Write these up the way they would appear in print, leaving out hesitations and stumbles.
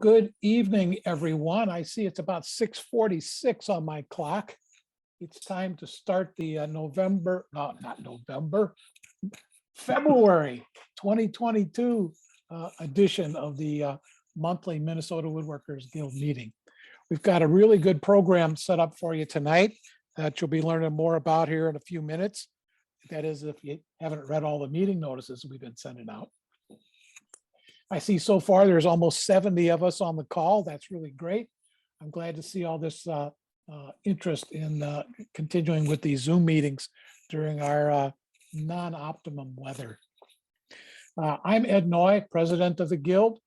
Good evening, everyone. I see it's about 6:46 on my clock. It's time to start the February 2022 edition of the monthly Minnesota Woodworkers Guild meeting. We've got a really good program set up for you tonight that you'll be learning more about here in a few minutes. That is, if you haven't read all the meeting notices we've been sending out. I see so far there's almost 70 of us on the call. That's really great. I'm glad to see all this interest in continuing with these Zoom meetings during our non-optimum weather. I'm Ed Noy, president of the Guild,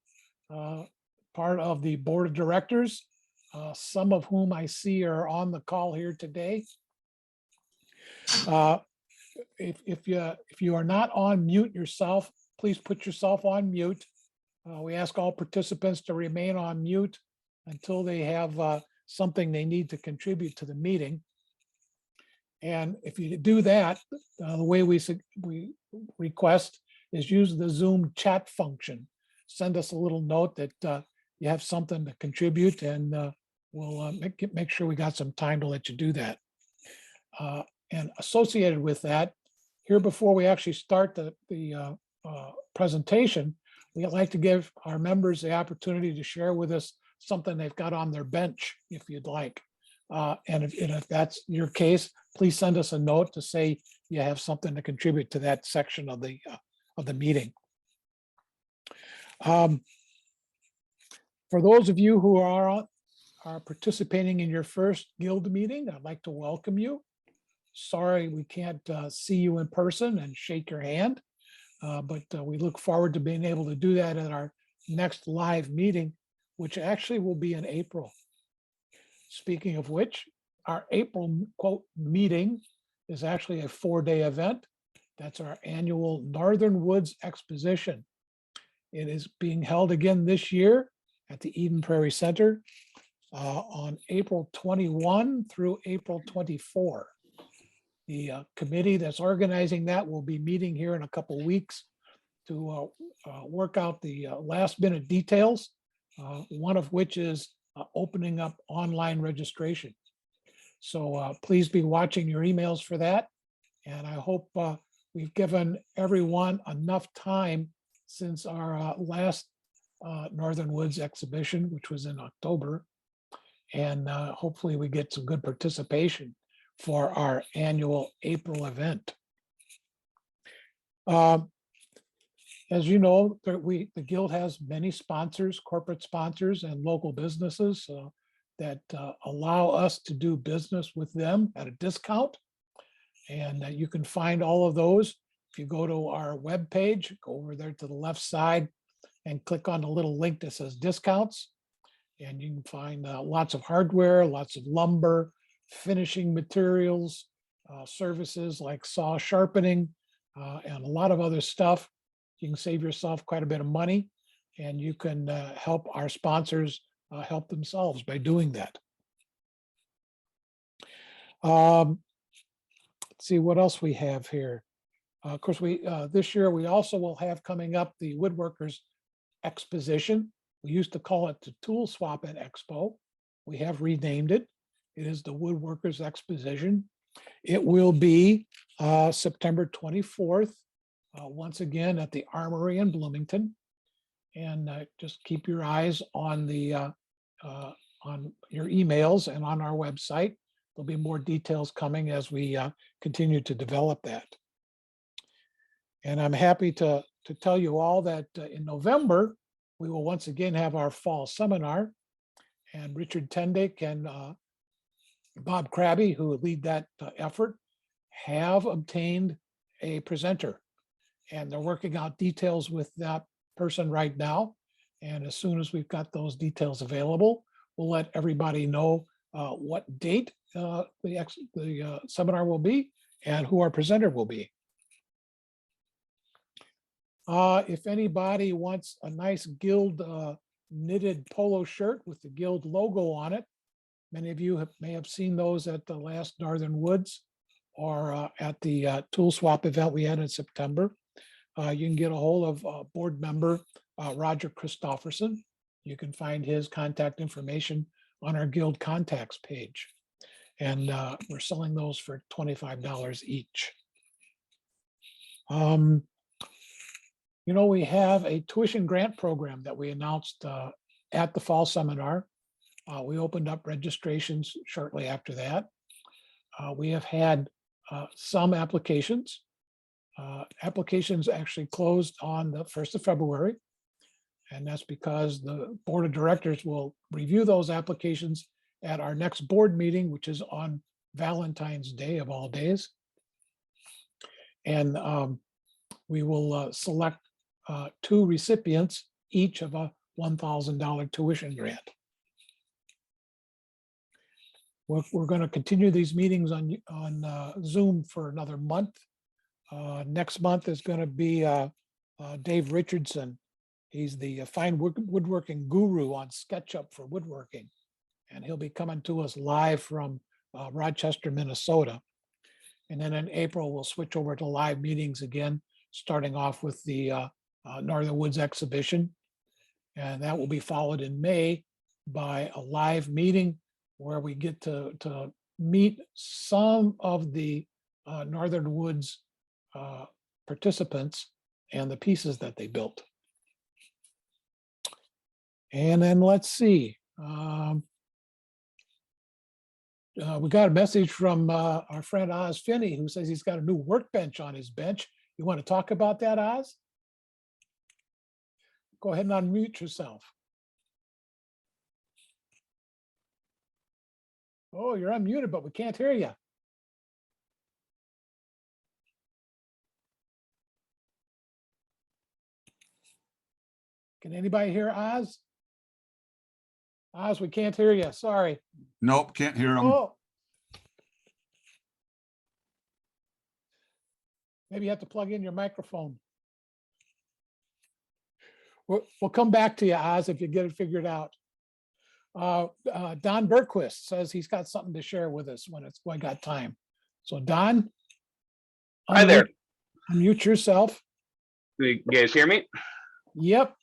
part of the board of directors, some of whom I see are on the call here today. If you are not on mute yourself, please put yourself on mute. We ask all participants to remain on mute until they have something they need to contribute to the meeting. And if you do that, the way we request is use the Zoom chat function. Send us a little note that you have something to contribute, and we'll make sure we got some time to let you do that. And associated with that, here before we actually start the presentation, we'd like to give our members the opportunity to share with us something they've got on their bench, if you'd like. And if that's your case, please send us a note to say you have something to contribute to that section of the meeting. For those of you who are participating in your first Guild meeting, I'd like to welcome you. Sorry we can't see you in person and shake your hand. But we look forward to being able to do that at our next live meeting, which actually will be in April. Speaking of which, our April quote meeting is actually a 4-day event. That's our annual Northern Woods Exposition. It is being held again this year at the Eden Prairie Center on April 21 through April 24. The committee that's organizing that will be meeting here in a couple of weeks to work out the last minute details, one of which is opening up online registration. So please be watching your emails for that. And I hope we've given everyone enough time since our last Northern Woods exhibition, which was in October. And hopefully we get some good participation for our annual April event. As you know, the Guild has many sponsors, corporate sponsors, and local businesses that allow us to do business with them at a discount. And you can find all of those if you go to our webpage, go over there to the left side and click on the little link that says discounts. And you can find lots of hardware, lots of lumber, finishing materials, services like saw sharpening, and a lot of other stuff. You can save yourself quite a bit of money, and you can help our sponsors help themselves by doing that. Let's see what else we have here. Of course, this year we also will have coming up the Woodworkers Exposition. We used to call it the Tool Swap and Expo. We have renamed it. It is the Woodworkers Exposition. It will be September 24th, once again at the Armory in Bloomington. And just keep your eyes on on your emails and on our website. There'll be more details coming as we continue to develop that. And I'm happy to tell you all that in November, we will once again have our fall seminar, and Richard Tendick and Bob Krabby, who lead that effort, have obtained a presenter, and they're working out details with that person right now. And as soon as we've got those details available, we'll let everybody know what date the seminar will be and who our presenter will be. If anybody wants a nice Guild knitted polo shirt with the Guild logo on it, many of you may have seen those at the last Northern Woods or at the Tool Swap event we had in September. You can get a hold of board member Roger Christofferson, You can find his contact information on our guild contacts page. And we're selling those for $25 each. We have a tuition grant program that we announced at the fall seminar. We opened up registrations shortly after that. We have had some applications. Applications actually closed on the 1st of February. And that's because the board of directors will review those applications at our next board meeting, which is on Valentine's Day of all days. And we will select 2 recipients, each of a $1,000 tuition grant. We're going to continue these meetings on Zoom for another month. Next month is going to be Dave Richardson. He's the fine woodworking guru on SketchUp for woodworking. And he'll be coming to us live from Rochester, Minnesota. And then in April, we'll switch over to live meetings again, starting off with the Northern Woods exhibition. And that will be followed in May by a live meeting where we get to meet some of the Northern Woods participants and the pieces that they built. And then let's see. We got a message from our friend Oz Finney, who says he's got a new workbench on his bench. You want to talk about that, Oz? Go ahead and unmute yourself. Oh, you're unmuted, but we can't hear you. Can anybody hear Oz? Oz, we can't hear you. Sorry. Nope, can't hear him. Oh. Maybe you have to plug in your microphone. We'll come back to you, Oz, if you get it figured out. Don Berquist says he's got something to share with us when I got time. So Don. Hi there. Unmute yourself. Do you guys hear me? Yep.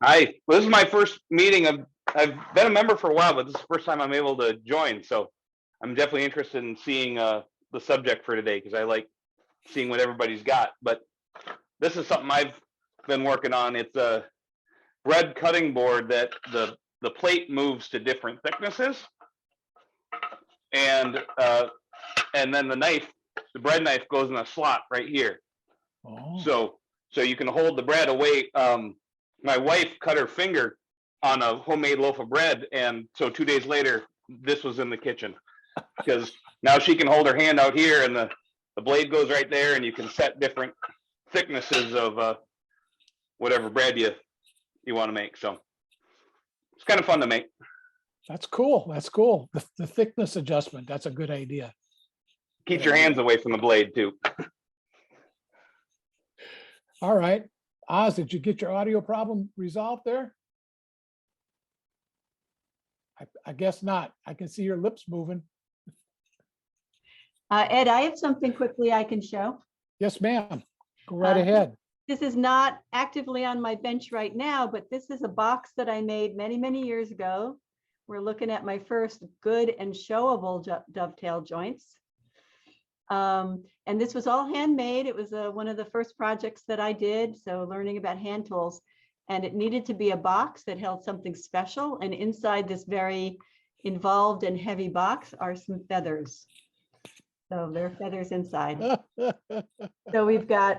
Hi. Well, this is my first meeting. I've been a member for a while, but this is the first time I'm able to join. So I'm definitely interested in seeing the subject for today because I like seeing what everybody's got. But this is something I've been working on. It's a bread cutting board that the plate moves to different thicknesses, and then the bread knife goes in a slot right here. Oh. So you can hold the bread away. My wife cut her finger on a homemade loaf of bread, and so 2 days later, this was in the kitchen because now she can hold her hand out here, and the blade goes right there, and you can set different thicknesses of whatever bread you want to make. So it's kind of fun to make. That's cool. That's cool. The thickness adjustment. That's a good idea. Keeps your hands away from the blade too. All right. Oz, did you get your audio problem resolved there? I guess not. I can see your lips moving. Ed, I have something quickly I can show. Yes, ma'am. Go right ahead. This is not actively on my bench right now, but this is a box that I made many, many years ago. We're looking at my first good and showable dovetail joints. And this was all handmade. It was one of the first projects that I did. So learning about hand tools, and it needed to be a box that held something special. And inside this very involved and heavy box are some feathers. So there are feathers inside. So we've got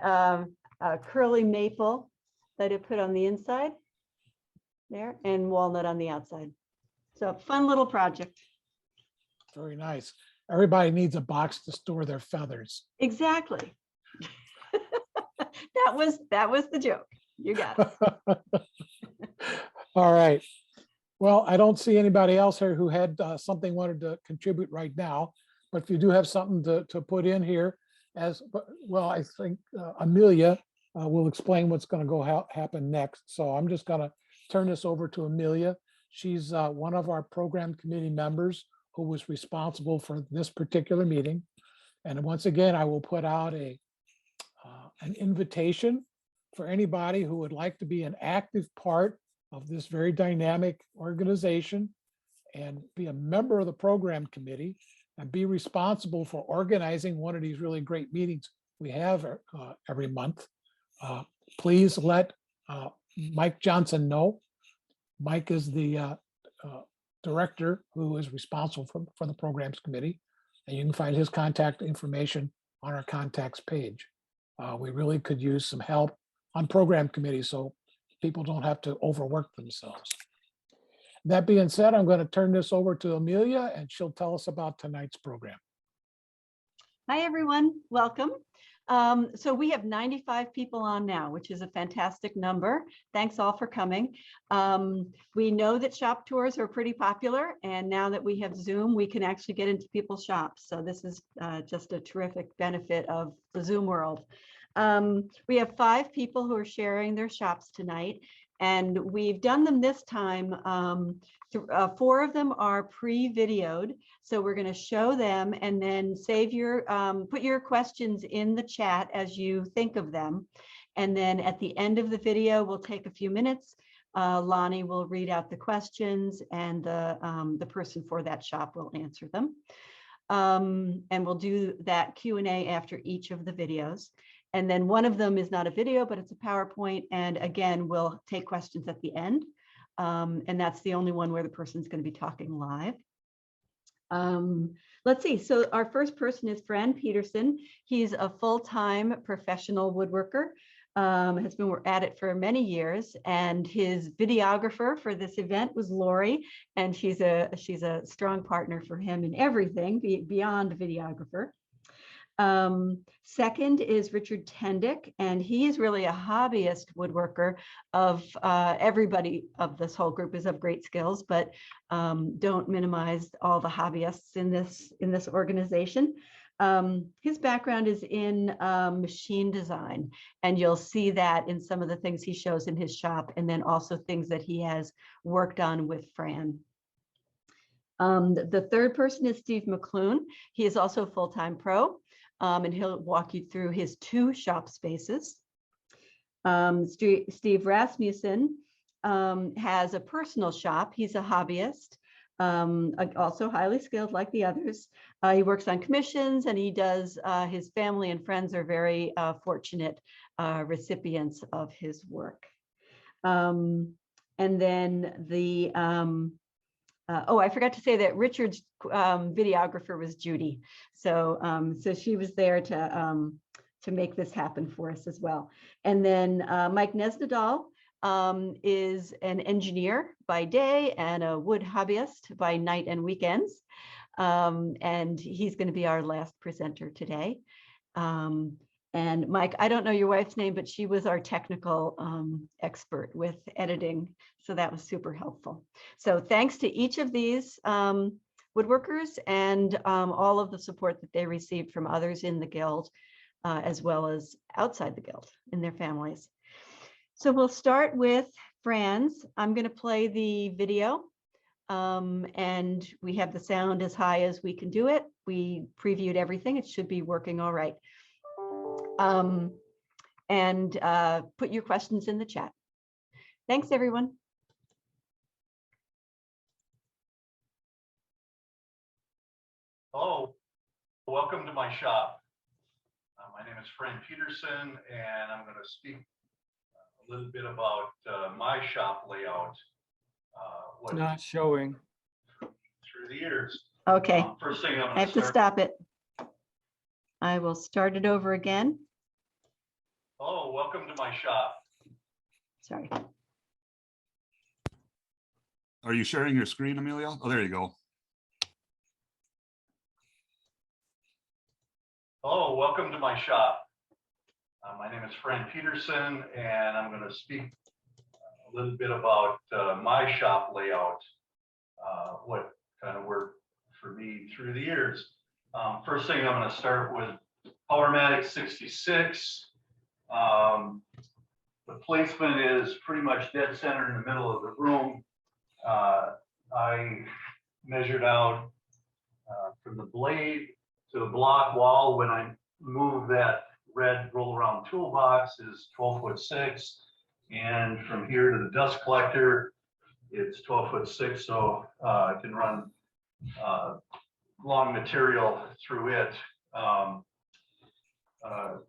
a curly maple that I put on the inside there and walnut on the outside. So fun little project. Very nice. Everybody needs a box to store their feathers. Exactly. That was the joke. You got it. All right. Well, I don't see anybody else here who had something wanted to contribute right now, but if you do have something to put in here as well, I think Amelia will explain what's going to happen next. So I'm just going to turn this over to Amelia. She's one of our program committee members who was responsible for this particular meeting. And once again, I will put out an invitation for anybody who would like to be an active part of this very dynamic organization and be a member of the program committee and be responsible for organizing one of these really great meetings we have every month, please let Mike Johnson know. Mike is the director who is responsible for the programs committee, and you can find his contact information on our contacts page. We really could use some help on program committees so people don't have to overwork themselves. That being said, I'm going to turn this over to Amelia and she'll tell us about tonight's program. Hi, everyone. Welcome. So we have 95 people on now, which is a fantastic number. Thanks all for coming. We know that shop tours are pretty popular, and now that we have Zoom, we can actually get into people's shops. So this is just a terrific benefit of the Zoom world. We have 5 people who are sharing their shops tonight, and we've done them this time. 4 of them are pre-videoed, so we're going to show them and then save your put your questions in the chat as you think of them, and then at the end of the video we'll take a few minutes. Lonnie will read out the questions, and the person for that shop will answer them, and we'll do that Q&A after each of the videos. And then one of them is not a video, but it's a PowerPoint. And again, we'll take questions at the end. And that's the only one where the person's going to be talking live. Let's see. So our first person is Fran Peterson. He's a full-time professional woodworker, has been at it for many years. And his videographer for this event was Lori. And she's a strong partner for him in everything beyond videographer. Second is Richard Tendick, and he is really a hobbyist woodworker. Of everybody of this whole group is of great skills, but don't minimize all the hobbyists in this organization. His background is in machine design, and you'll see that in some of the things he shows in his shop, and then also things that he has worked on with Fran. The third person is Steve McLoon. He is also a full-time pro. And he'll walk you through his 2 shop spaces. Steve Rasmussen has a personal shop. He's a hobbyist, also highly skilled like the others. He works on commissions, and he does, his family and friends are very fortunate recipients of his work. And then the oh, I forgot to say that Richard's videographer was Judy. So so she was there to make this happen for us as well. And then Mike Nesnidal is an engineer by day and a wood hobbyist by night and weekends. And he's going to be our last presenter today. And Mike, I don't know your wife's name, but she was our technical expert with editing. So that was super helpful. So thanks to each of these woodworkers and all of the support that they received from others in the Guild, as well as outside the Guild in their families. So we'll start with Fran's. I'm going to play the video, and we have the sound as high as we can do it. We previewed everything. It should be working all right. And put your questions in the chat. Thanks, everyone. Hello, welcome to my shop. My name is Fran Peterson, and I'm going to speak a little bit about my shop layout. It's not showing. Through the years. Okay. First thing I have to stop it. I will start it over again. Hello, welcome to my shop. Sorry. Are you sharing your screen, Amelia? Oh, there you go. Hello, welcome to my shop. My name is Fran Peterson, and I'm going to speak a little bit about my shop layout, what kind of worked for me through the years. First thing, I'm going to start with Powermatic 66. The placement is pretty much dead center in the middle of the room. I measured out from the blade to the block wall when I moved that red roll around toolbox is 12'6". And from here to the dust collector, it's 12'6", so I can run long material through it.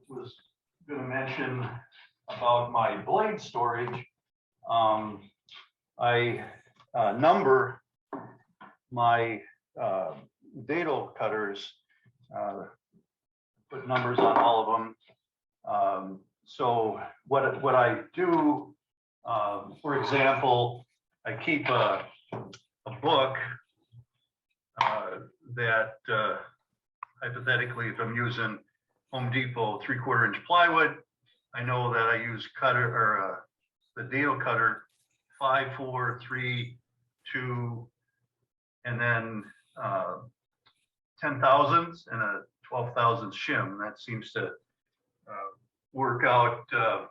Was going to mention about my blade storage. I number my dado cutters, put numbers on all of them. So what I do, for example, I keep a book that hypothetically, if I'm using Home Depot 3/4 inch plywood, I know that I use cutter or the dado cutter 5, 4, 3, 2, and then 10 thousandths and a 12 thousandths shim. That seems to work out. I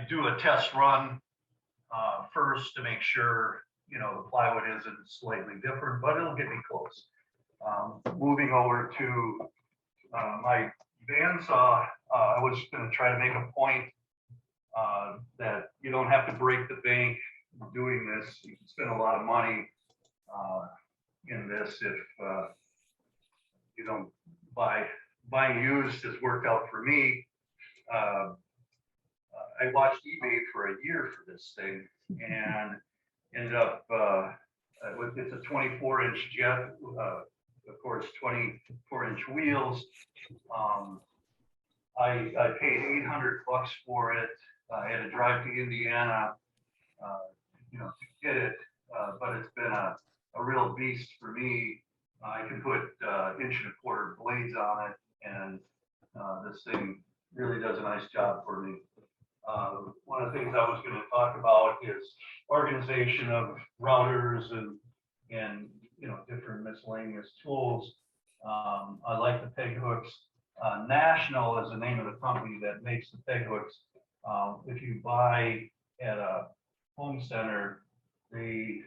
do a test run first to make sure, you know, the plywood isn't slightly different, but it'll get me close. Moving over to my bandsaw, I was going to try to make a point that you don't have to break the bank doing this. You can spend a lot of money in this if you don't buying used has worked out for me. I watched eBay for a year for this thing and ended up it's a 24-inch jet, of course, 24-inch wheels. I paid $800 for it. I had to drive to Indiana, you know, to get it, but it's been a real beast for me. I can put 1.25 inch blades on it, and this thing really does a nice job for me. One of the things I was going to talk about is organization of routers and you know, different miscellaneous tools. I like the peg hooks. National is the name of the company that makes the peg hooks. If you buy at a home center, they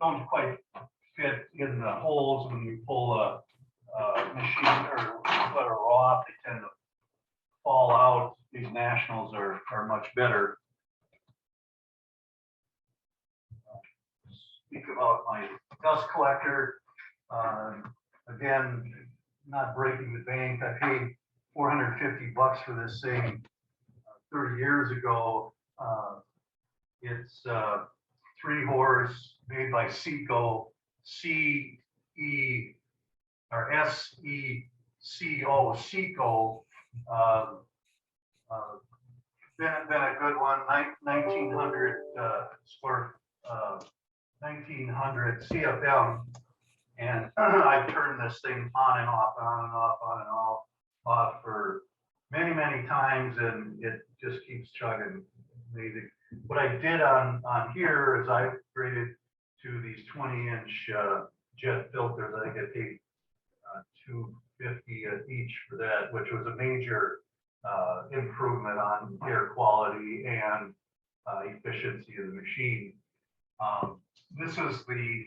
don't quite fit in the holes when you pull a machine or butter off. They tend to fall out. These Nationals are much better. Speak about my dust collector. Again, not breaking the bank. I paid $450 for this thing 30 years ago. It's 3-horse, made by Seco, C-E or S-E-C-O, Seco. Been a good one. 1900 1900 CFM, and I've turned this thing on and off, on and off, on and off for many times, and it just keeps chugging. Amazing. What I did on here is I upgraded to these 20-inch jet filters. I think I paid $250 each for that, which was a major improvement on air quality and efficiency of the machine. This is the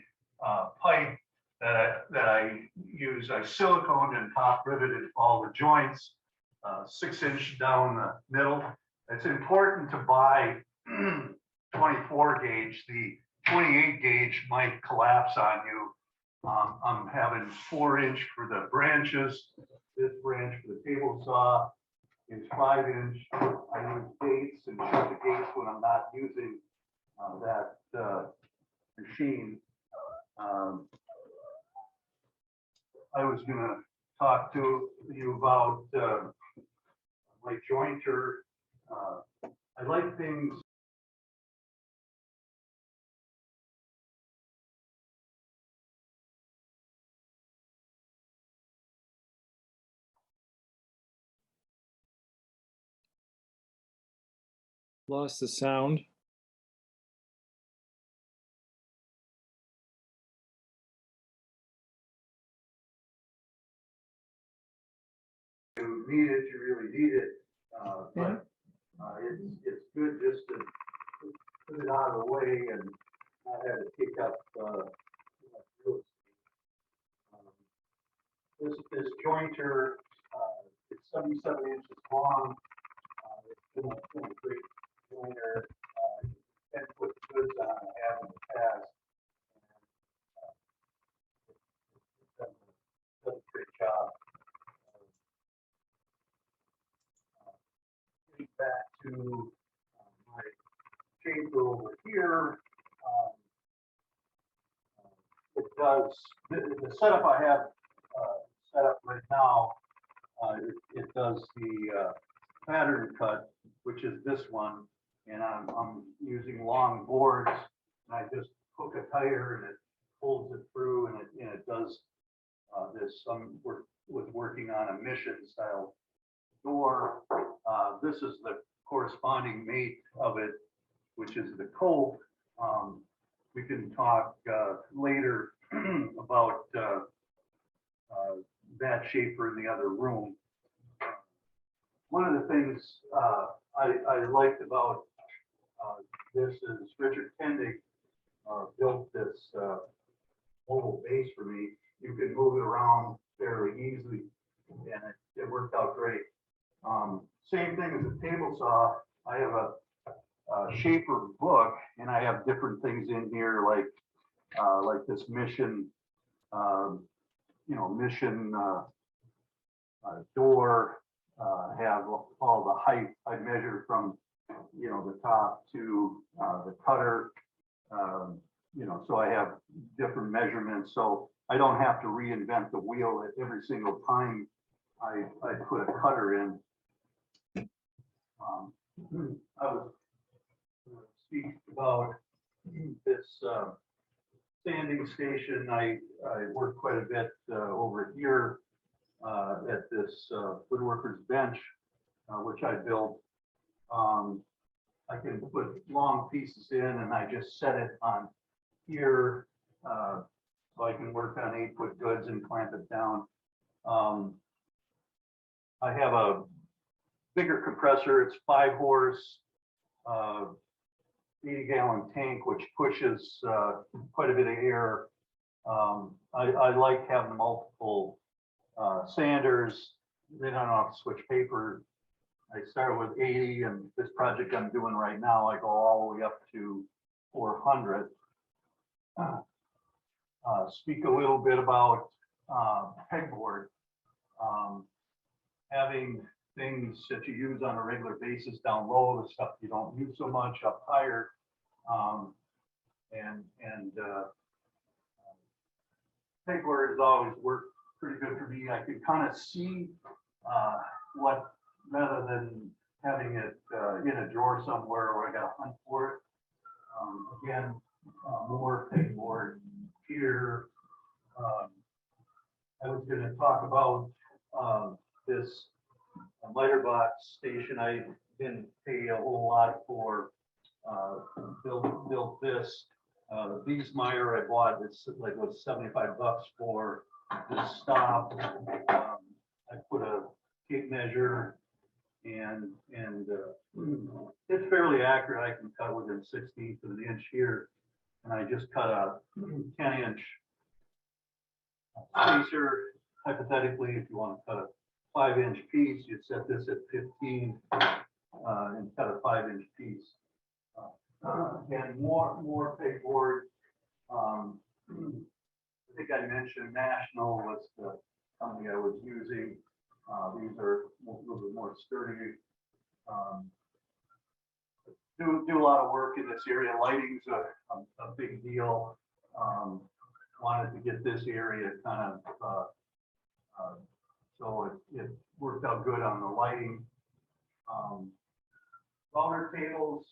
pipe that I use. I siliconed and top riveted all the joints, 6-inch down the middle. It's important to buy 24 gauge. The 28 gauge might collapse on you. I'm having 4-inch for the branches. This branch for the table saw is 5-inch. I use gates and shut the gates when I'm not using that machine. I was going to talk to you about my jointer. I like things. Lost the sound. You need it, you really need it. But it's good just to put it out of the way and not have to pick up this jointer. It's 77 inches long. It's in a great joiner, 10-foot goods on, I have in the past. And, does a great job. Getting back to my chamber over here, it does, the setup I have set up right now, it does the pattern cut, which is this one, and I'm using long boards, and I just hook a tire and it pulls it through, and it does this. Was working on a mission style door. This is the corresponding mate of it, which is the Colt. We can talk later about that shaper in the other room. One of the things I liked about this is Richard Tendick built this mobile base for me. You can move it around fairly easily, and it worked out great. Same thing as a table saw. I have a shaper book, and I have different things in here like this mission, mission door. Have all the height I measure from the top to the cutter. So I have different measurements, so I don't have to reinvent the wheel at every single time I put a cutter in. I was speak about this sanding station. I work quite a bit over here at this Woodworkers bench, which I built. I can put long pieces in, and I just set it on here, so I can work on 8-foot goods and clamp it down. I have a bigger compressor. It's 5-horse, 80-gallon tank, which pushes quite a bit of air. I like having multiple sanders. Then I don't have to switch paper. I started with 80, and this project I'm doing right now, I go all the way up to 400. Speak a little bit about pegboard. Having things that you use on a regular basis down low, the stuff you don't use so much up higher, pegboard has always worked pretty good for me. I could kind of see what, rather than having it in a drawer somewhere where I got to hunt for it. Again, more pegboard here. I was going to talk about this lighter box station. I didn't pay a whole lot for built this. Biesmeyer I bought, it's like was $75 for this stop. I put a tape measure, and it's fairly accurate. I can cut within 1/16 of an inch here, and I just cut a 10-inch spacer. Hypothetically, if you want to cut a 5-inch piece, you'd set this at 15 and cut a 5-inch piece. Again, more pegboard. I think I mentioned National was the company I was using. These are a little bit more sturdy. Do a lot of work in this area. Lighting's a big deal. Wanted to get this area kind of so it worked out good on the lighting. Router tables.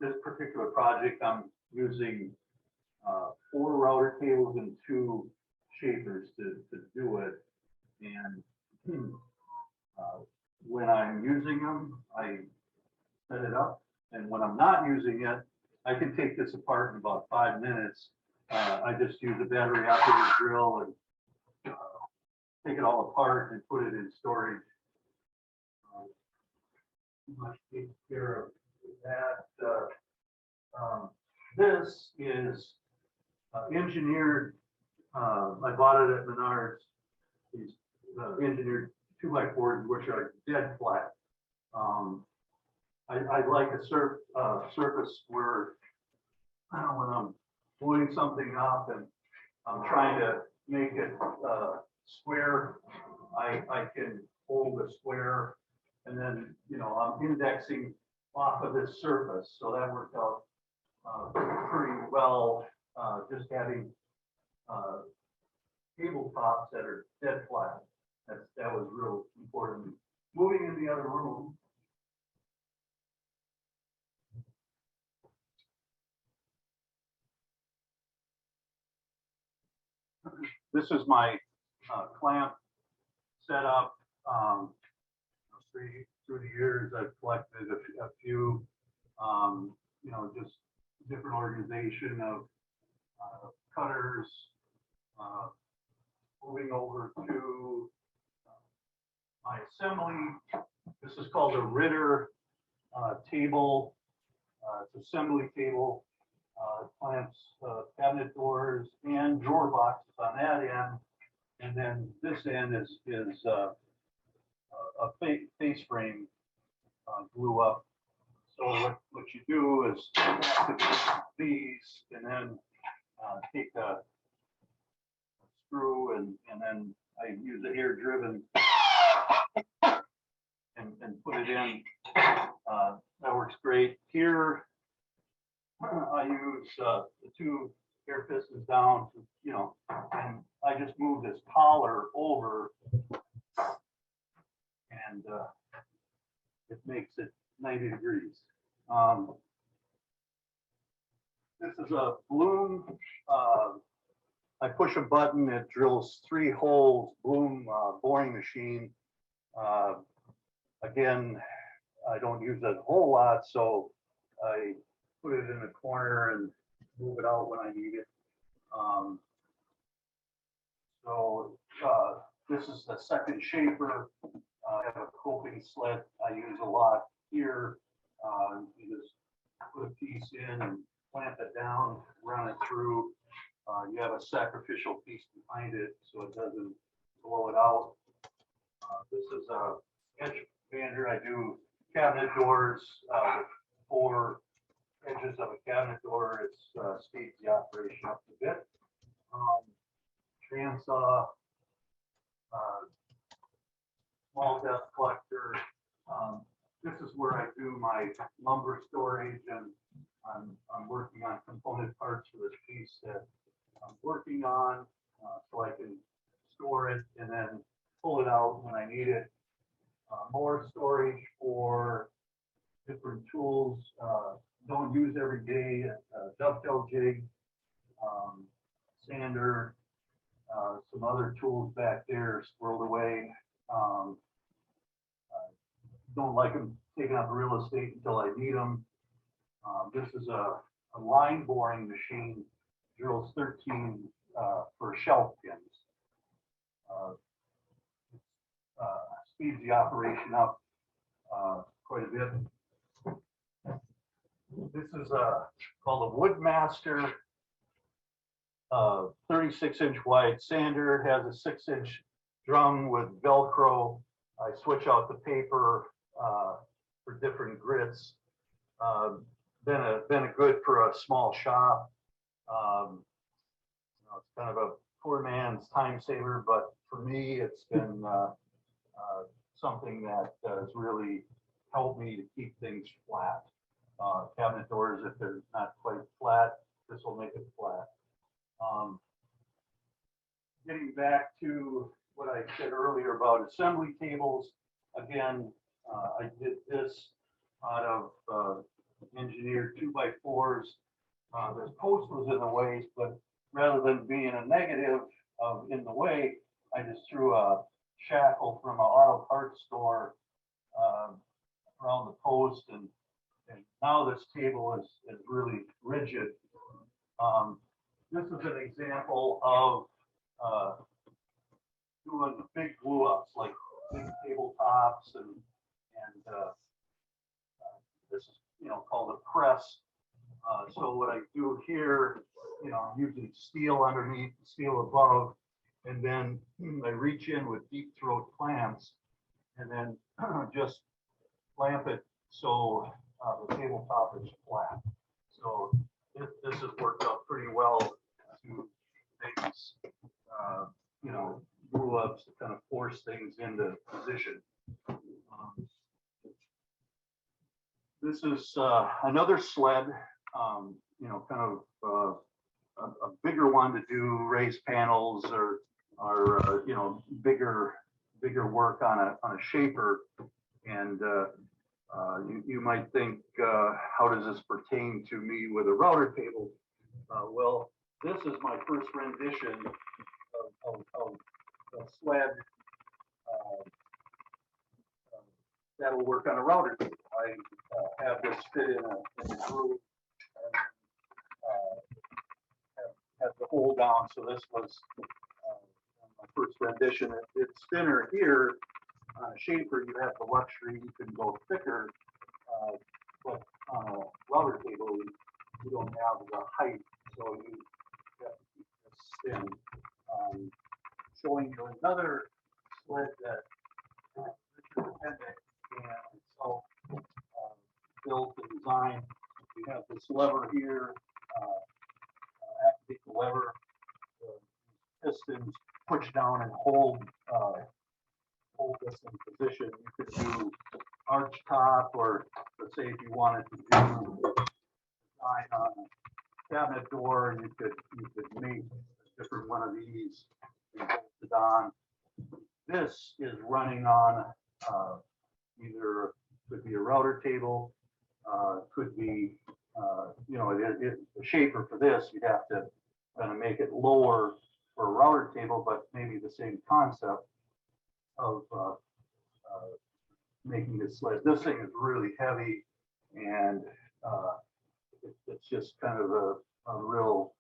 This particular project, I'm using 4 router tables and 2 shapers to do it. And when I'm using them, I set it up. And when I'm not using it, I can take this apart in about 5 minutes. I just use a battery operated drill and take it all apart and put it in storage. Much take care of that. This is engineered. I bought it at Menards. These engineered 2x4s, which are dead flat. I'd like a surface where when I'm gluing something up and I'm trying to make it square, I can hold the square and then, I'm indexing off of this surface. So that worked out pretty well, just having tabletops that are dead flat. That was real important. Moving in the other room. This is my clamp setup. Through the years, I've collected a few, just different organization of cutters. Moving over to my assembly. This is called a Ritter table. It's assembly table. Clamps cabinet doors and drawer boxes on that end, and then this end is a face frame glue up. So what you do is activate these, and then take a screw, and then I use a hair driven and put it in. That works great. Here I use the two air pistons down, and I just move this collar over, and it makes it 90 degrees. This is a Bloom. I push a button, it drills 3 holes, Bloom boring machine. Again, I don't use it a whole lot, so I put it in the corner and move it out when I need it. This is the second shaper. I have a coping slit I use a lot here. You just put a piece in and clamp it down, run it through. You have a sacrificial piece behind it so it doesn't blow it out. This is a edge bander. I do cabinet doors, 4 edges of a cabinet door. It speeds the operation up a bit. Bandsaw, small depth collector. This is where I do my lumber storage, and I'm working on component parts for this piece that I'm working on, so I can store it and then pull it out when I need it. More storage for different tools. Don't use every day. Dovetail jig, sander, some other tools back there squirreled away. Don't like them taking up real estate until I need them. This is a line boring machine, drills 13 for shelf pins. Speeds the operation up quite a bit. This is called a Woodmaster 36-inch wide sander. It has a 6-inch drum with Velcro. I switch out the paper for different grits. Been a good for a small shop. It's kind of a poor man's time saver, but for me, it's been something that has really helped me to keep things flat. Cabinet doors, if they're not quite flat, this will make it flat. Getting back to what I said earlier about assembly tables, again, I did this out of engineered 2x4s. This post was in the way, but rather than being a negative of in the way, I just threw a shackle from an auto parts store around the post, and now this table is really rigid. This is an example of doing big glue ups, like big tabletops, and this is called a press. So what I do here, I'm using steel underneath, steel above, and then I reach in with deep throat clamps, and then just clamp it so the tabletop is flat. So this has worked out pretty well to make this, you know, glue ups to kind of force things into position. This is another sled, you know, kind of a bigger one to do raised panels or you know, bigger work on a shaper. And you might think, how does this pertain to me with a router table? Well, this is my first rendition of a sled that'll work on a router table. I have this fit in a groove and have the hole down. So this was my first rendition. It's thinner here. On a shaper, you have the luxury, you can go thicker, but on a router table, you don't have the height, so you have to keep this thin. Showing you another sled that Tendick and itself built and designed. We have this lever here. Activate the lever, the pistons push down and hold this in position. You could do arch top, or let's say if you wanted to do design on a cabinet door, you could make a different one of these and bolt it on. This is running on either could be a router table, could be you know, the shaper for this, you'd have to kind of make it lower for a router table, but maybe the same concept of making this sled. This thing is really heavy, and it's just kind of a real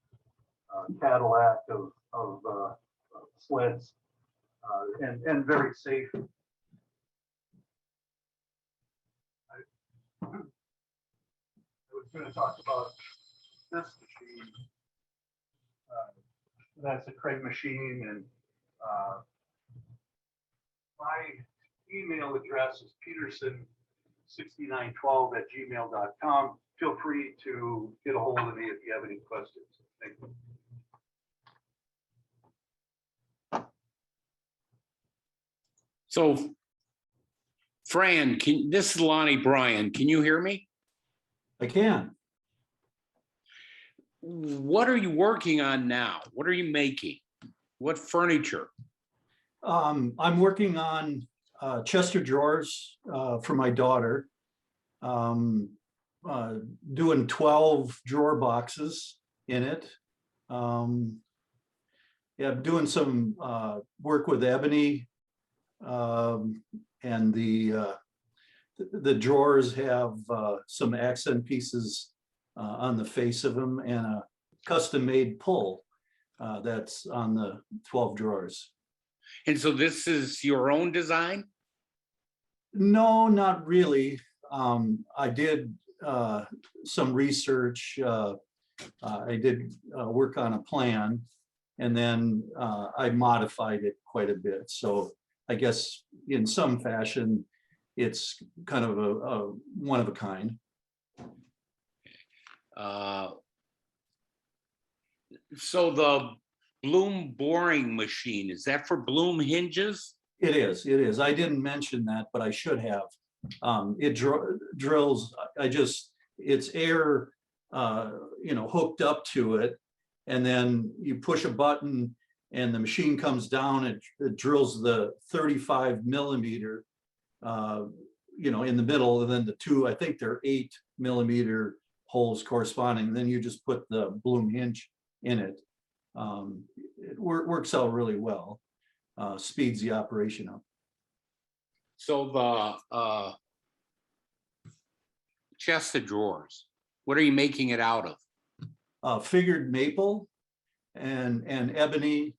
Cadillac of sleds, and very safe. I was going to talk about this machine. That's a Craig machine, and my email address is peterson6912@gmail.com. Feel free to get a hold of me if you have any questions. Thank you. So, Fran, this is Lonnie Bryan. Can you hear me? I can. What are you working on now? What are you making? What furniture? I'm working on chest of drawers for my daughter. Doing 12 drawer boxes in it. Yeah, doing some work with ebony, and the drawers have some accent pieces on the face of them, and a custom-made pull that's on the 12 drawers. And so this is your own design? No, not really. I did some research. I did work on a plan, and then I modified it quite a bit. So I guess in some fashion, it's kind of a one of a kind. So the Bloom boring machine, is that for Bloom hinges? It is. It is. I didn't mention that, but I should have. It drills. It's air, you know, hooked up to it, and then you push a button, and the machine comes down. It drills the 35 millimeter, you know, in the middle, and then the two, I think they're 8 millimeter holes corresponding. Then you just put the Bloom hinge in it. It works out really well. Speeds the operation up. So the chest of drawers, what are you making it out of? Figured maple and ebony,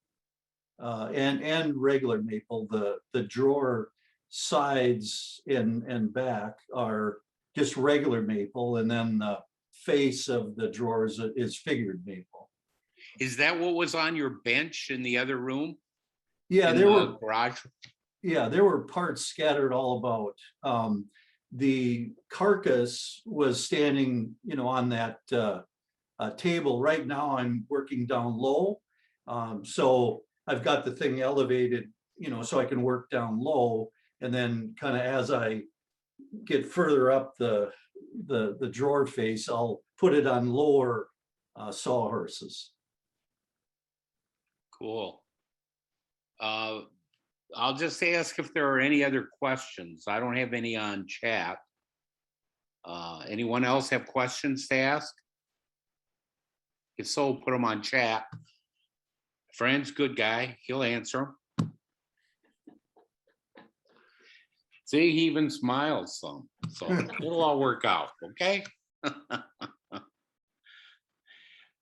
and regular maple. The drawer sides and back are just regular maple, and then the face of the drawers is figured maple. Is that what was on your bench in the other room? Yeah, there were garage. Yeah, there were parts scattered all about. the carcass was standing, on that table. Right now, I'm working down low. So I've got the thing elevated, so I can work down low. And then kind of as I get further up the drawer face, I'll put it on lower sawhorses. Cool. I'll just ask if there are any other questions. I don't have any on chat. Anyone else have questions to ask? If so, put them on chat. Fran's good guy. He'll answer them. See, he even smiles some. So it'll all work out, okay?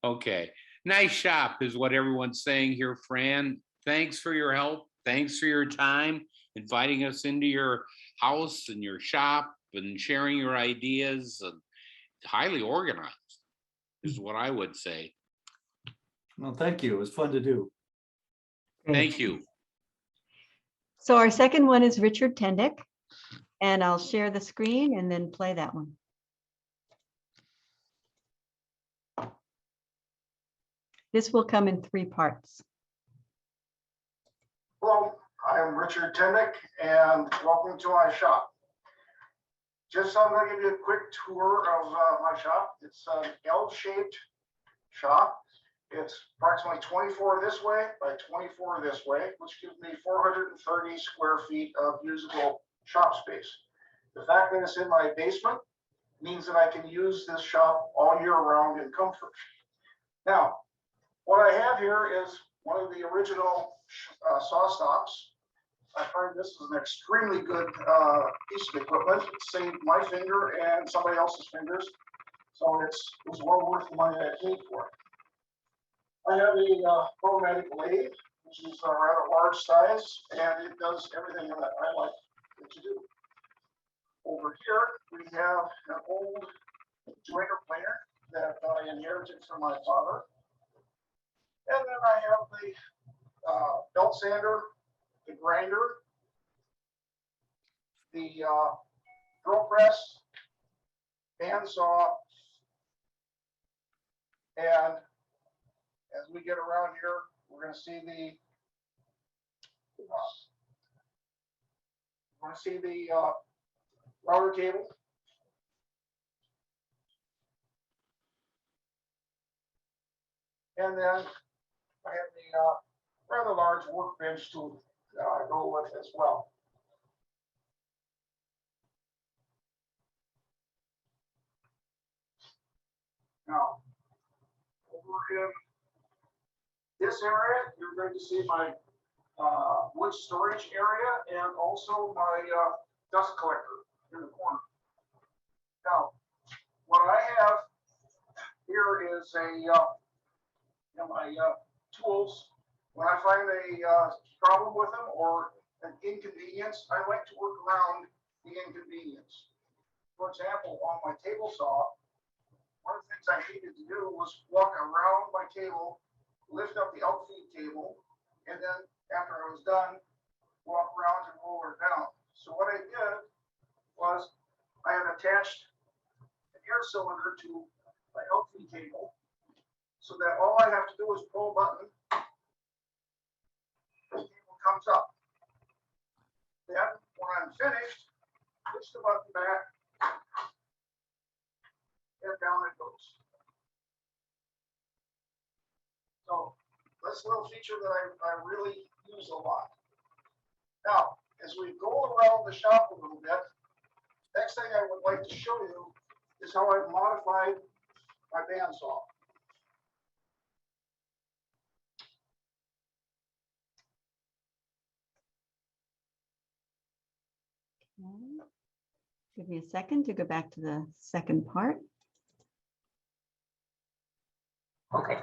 Okay. Nice shop is what everyone's saying here, Fran. Thanks for your help. Thanks for your time, inviting us into your house and your shop and sharing your ideas. And highly organized is what I would say. Well, thank you. It was fun to do. Thank you. So our second one is Richard Tendick, and I'll share the screen and then play that one. This will come in 3 parts. Hello, I'm Richard Tendick, and welcome to my shop. I'm going to give you a quick tour of my shop. It's an L-shaped shop. It's approximately 24 this way by 24 this way, which gives me 430 square feet of usable shop space. The fact that it's in my basement means that I can use this shop all year round in comfort. Now, what I have here is one of the original saw stops. I find this is an extremely good piece of equipment. It saved my finger and somebody else's fingers. So it was well worth the money I paid for it. I have a chromatic lathe, which is a rather large size, and it does everything that I like it to do. Over here, we have an old joiner planer that I inherited from my father. And then I have the belt sander, the grinder, the drill press, bandsaw, and as we get around here, we're going to see the router table. And then I have the rather large workbench to go with as well. Now, over in this area, you're going to see my wood storage area and also my dust collector in the corner. Now, what I have here is my tools. When I find a problem with them or an inconvenience, I like to work around the inconvenience. For example, on my table saw, one of the things I needed to do was walk around my table, lift up the outfeed table, and then after I was done, walk around and roll it down. So what I did was I had attached an air cylinder to my outfeed table so that all I have to do is pull a button, the table comes up. Then when I'm finished, push the button back, and down it goes. So that's a little feature that I really use a lot. Now, as we go around the shop a little bit, next thing I would like to show you is how I've modified my bandsaw. Okay. Give me a second to go back to the second part. Okay,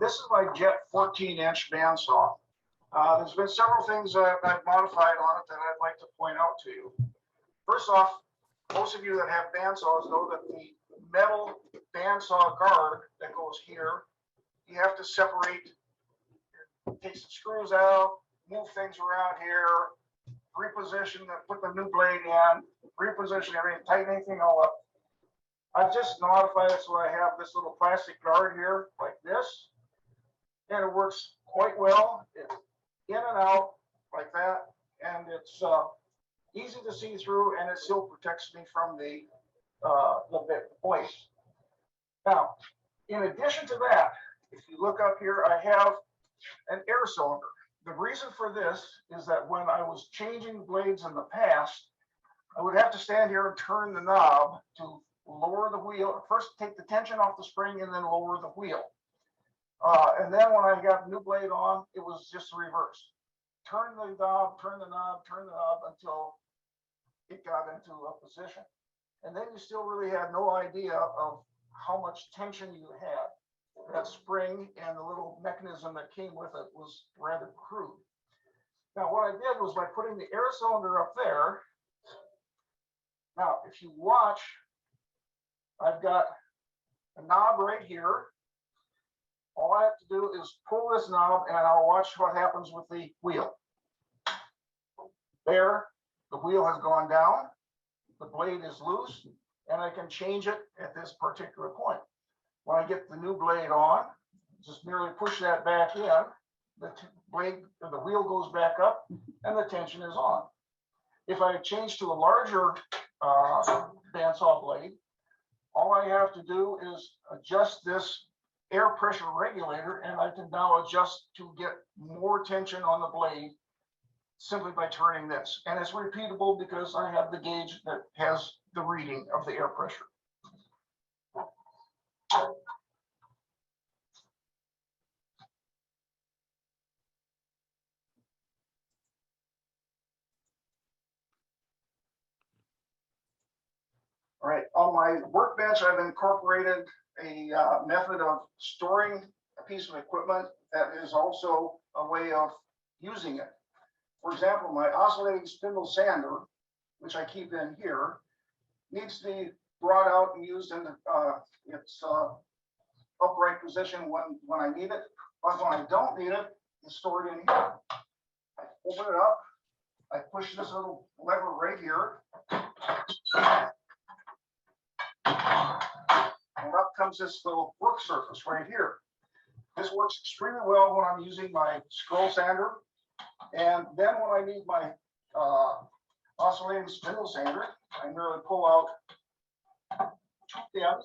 this is my Jet 14-inch bandsaw. There's been several things that I've modified on it that I'd like to point out to you. First off, most of you that have bandsaws know that the metal bandsaw guard that goes here, you have to separate, take some screws out, move things around here, reposition, put the new blade in, reposition everything, tighten anything all up. I've just modified it so I have this little plastic guard here like this. And it works quite well. It's in and out like that. And it's easy to see through, and it still protects me from the blade. Now, in addition to that, if you look up here, I have an air cylinder. The reason for this is that when I was changing blades in the past, I would have to stand here and turn the knob to lower the wheel. First, take the tension off the spring and then lower the wheel. And then when I got the new blade on, it was just the reverse. Turn the knob, turn the knob, turn the knob until it got into a position. And then you still really had no idea of how much tension you had. That spring and the little mechanism that came with it was rather crude. Now, what I did was by putting the air cylinder up there. Now, if you watch, I've got a knob right here. All I have to do is pull this knob and I'll watch what happens with the wheel. There, the wheel has gone down, the blade is loose, and I can change it at this particular point. When I get the new blade on, just merely push that back in, the blade or the wheel goes back up and the tension is on. If I change to a larger bandsaw blade, all I have to do is adjust this air pressure regulator, and I can now adjust to get more tension on the blade simply by turning this. And it's repeatable because I have the gauge that has the reading of the air pressure. All right, on my workbench, I've incorporated a method of storing a piece of equipment that is also a way of using it. For example, my oscillating spindle sander, which I keep in here, needs to be brought out and used in its upright position when I need it. But when I don't need it, it's stored in here. I open it up, I push this little lever right here. And up comes this little work surface right here. This works extremely well when I'm using my scroll sander. And then when I need my oscillating spindle sander, I merely pull out two pins.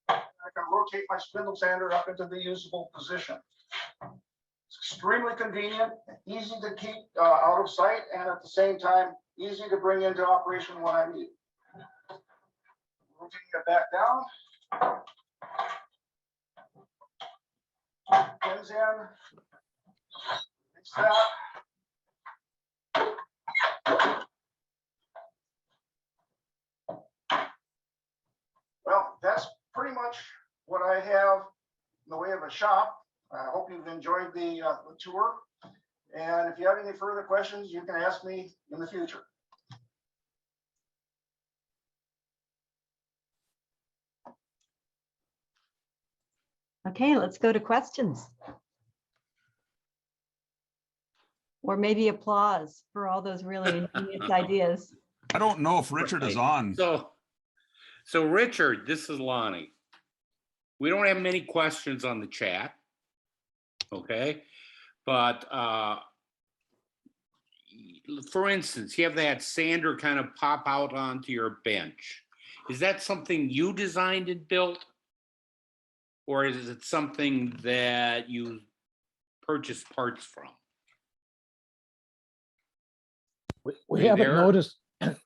I can rotate my spindle sander up into the usable position. It's extremely convenient, easy to keep out of sight, and at the same time, easy to bring into operation when I need. Rotating it back down. Pins in. Fix that. Well, that's pretty much what I have in the way of a shop. I hope you've enjoyed the tour. And if you have any further questions, you can ask me in the future. Okay, let's go to questions. Or maybe applause for all those really ingenious ideas. I don't know if Richard is on. So Richard, this is Lonnie. We don't have many questions on the chat. Okay, but for instance, you have that sander kind of pop out onto your bench. Is that something you designed and built? Or is it something that you purchased parts from? We Are you haven't there? noticed,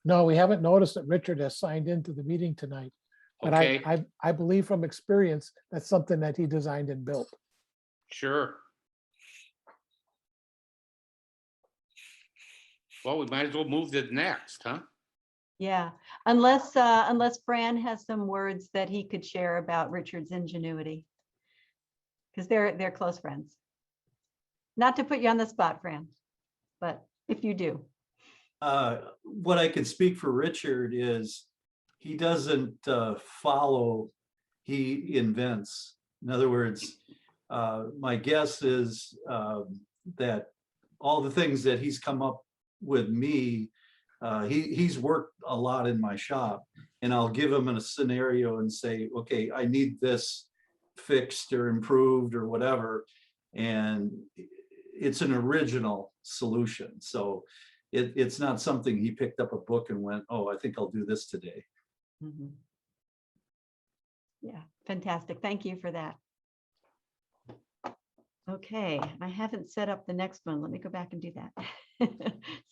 no, we haven't noticed that Richard has signed into the meeting tonight. But Okay, I believe from experience, that's something that he designed and built. sure. Well, we might as well move to the next, huh? Yeah, unless Fran has some words that he could share about Richard's ingenuity. Because they're close friends. Not to put you on the spot, Fran, but if you do. What I can speak for Richard is he doesn't follow, he invents. In other words, My guess is that all the things that he's come up with me, he's worked a lot in my shop, and I'll give him a scenario and say, okay, I need this fixed or improved or whatever. And it's an original solution. So it's not something he picked up a book and went, oh, I think I'll do this today. Mhm. Yeah, fantastic. Thank you for that. Okay, I haven't set up the next one. Let me go back and do that.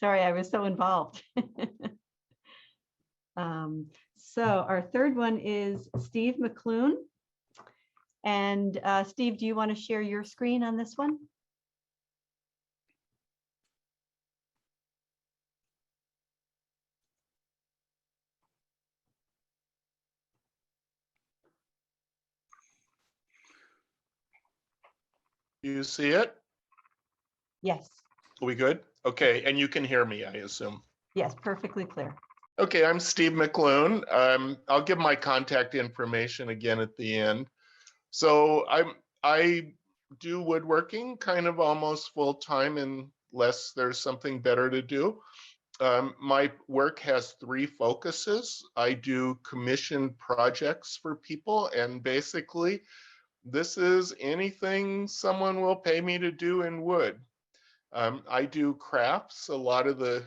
Sorry, I was so involved. So our third one is Steve McLoon. And Steve, do you want to share your screen on this one? You see it? Yes, Are we good? Okay, and you can hear me, I assume. yes, perfectly clear. Okay, I'm Steve McLoon. I'll give my contact information again at the end. So I do woodworking kind of almost full time unless there's something better to do. My work has three focuses. I do commissioned projects for people, and basically this is anything someone will pay me to do in wood. I do crafts. A lot of the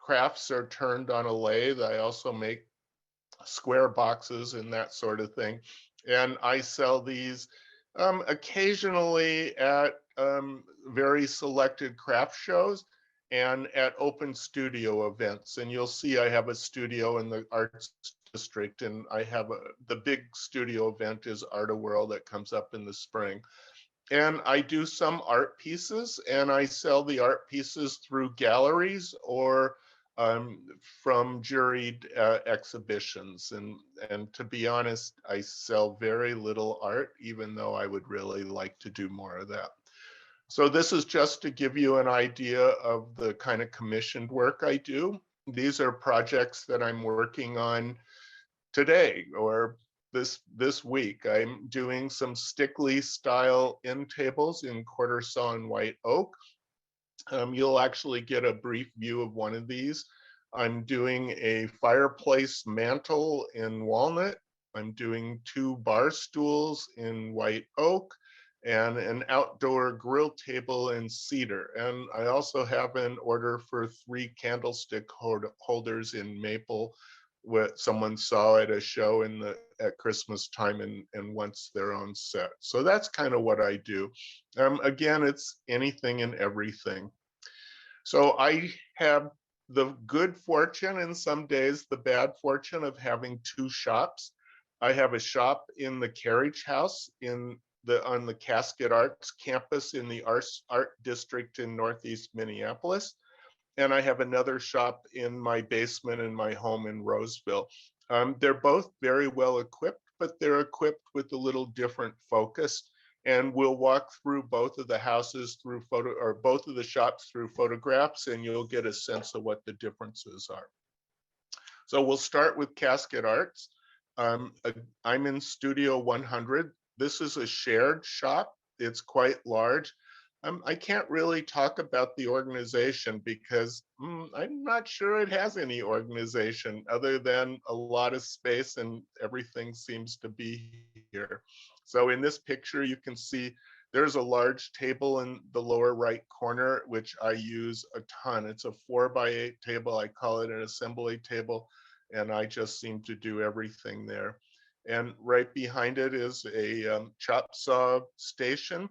crafts are turned on a lathe. I also make square boxes and that sort of thing. And I sell these occasionally at very selected craft shows and at open studio events. And you'll see I have a studio in the arts district, and I have the big studio event is Art a World that comes up in the spring. And I do some art pieces, and I sell the art pieces through galleries or from juried exhibitions. And to be honest, I sell very little art, even though I would really like to do more of that. So this is just to give you an idea of the kind of commissioned work I do. These are projects that I'm working on today or this week. I'm doing some Stickley style end tables in quarter saw and white oak. You'll actually get a brief view of one of these. I'm doing a fireplace mantle in walnut. I'm doing 2 bar stools in white oak and an outdoor grill table in cedar. And I also have an order for 3 candlestick holders in maple. What someone saw at a show at Christmas time and wants their own set. So that's kind of what I do. Again, it's anything and everything. So I have the good fortune and some days the bad fortune of having 2 shops. I have a shop in the Carriage House on the Casket Arts campus in the art district in Northeast Minneapolis. And I have another shop in my basement in my home in Roseville. They're both very well equipped, but they're equipped with a little different focus. And we'll walk through both of the houses through both of the shops through photographs, and you'll get a sense of what the differences are. So we'll start with Casket Arts. I'm in Studio 100. This is a shared shop. It's quite large. I can't really talk about the organization because I'm not sure it has any organization other than a lot of space and everything seems to be here. So in this picture, you can see there's a large table in the lower right corner, which I use a ton. It's a 4x8 table. I call it an assembly table, and I just seem to do everything there. And right behind it is a chop saw station.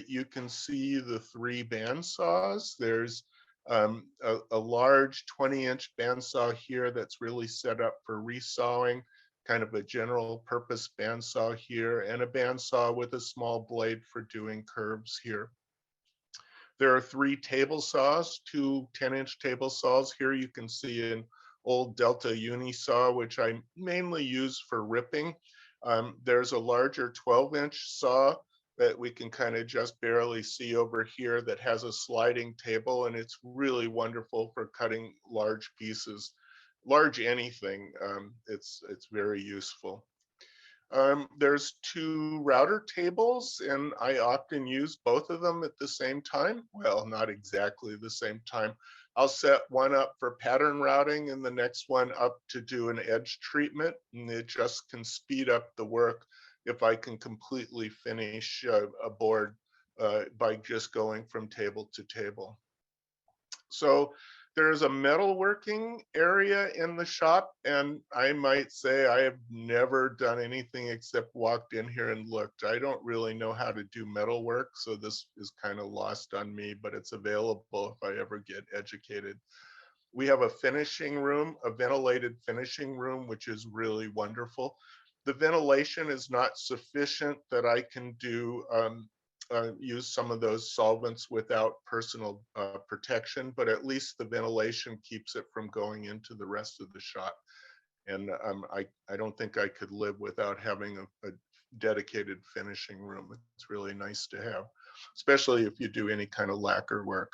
You can see the 3 bandsaws. There's a large 20-inch bandsaw here that's really set up for resawing, kind of a general purpose bandsaw here, and a bandsaw with a small blade for doing curves here. There are 3 table saws, 2 10-inch table saws. Here you can see an old Delta Unisaw, which I mainly use for ripping. There's a larger 12-inch saw that we can kind of just barely see over here that has a sliding table, and it's really wonderful for cutting large pieces, large anything. It's very useful. There's 2 router tables, and I often use both of them at the same time. Well, not exactly the same time. I'll set one up for pattern routing and the next one up to do an edge treatment, and it just can speed up the work if I can completely finish a board by just going from table to table. So there's a metalworking area in the shop, and I might say I have never done anything except walked in here and looked. I don't really know how to do metalwork, so this is kind of lost on me, but it's available if I ever get educated. We have a finishing room, a ventilated finishing room, which is really wonderful. The ventilation is not sufficient that I can do use some of those solvents without personal protection, but at least the ventilation keeps it from going into the rest of the shop. And I don't think I could live without having a dedicated finishing room. It's really nice to have, especially if you do any kind of lacquer work.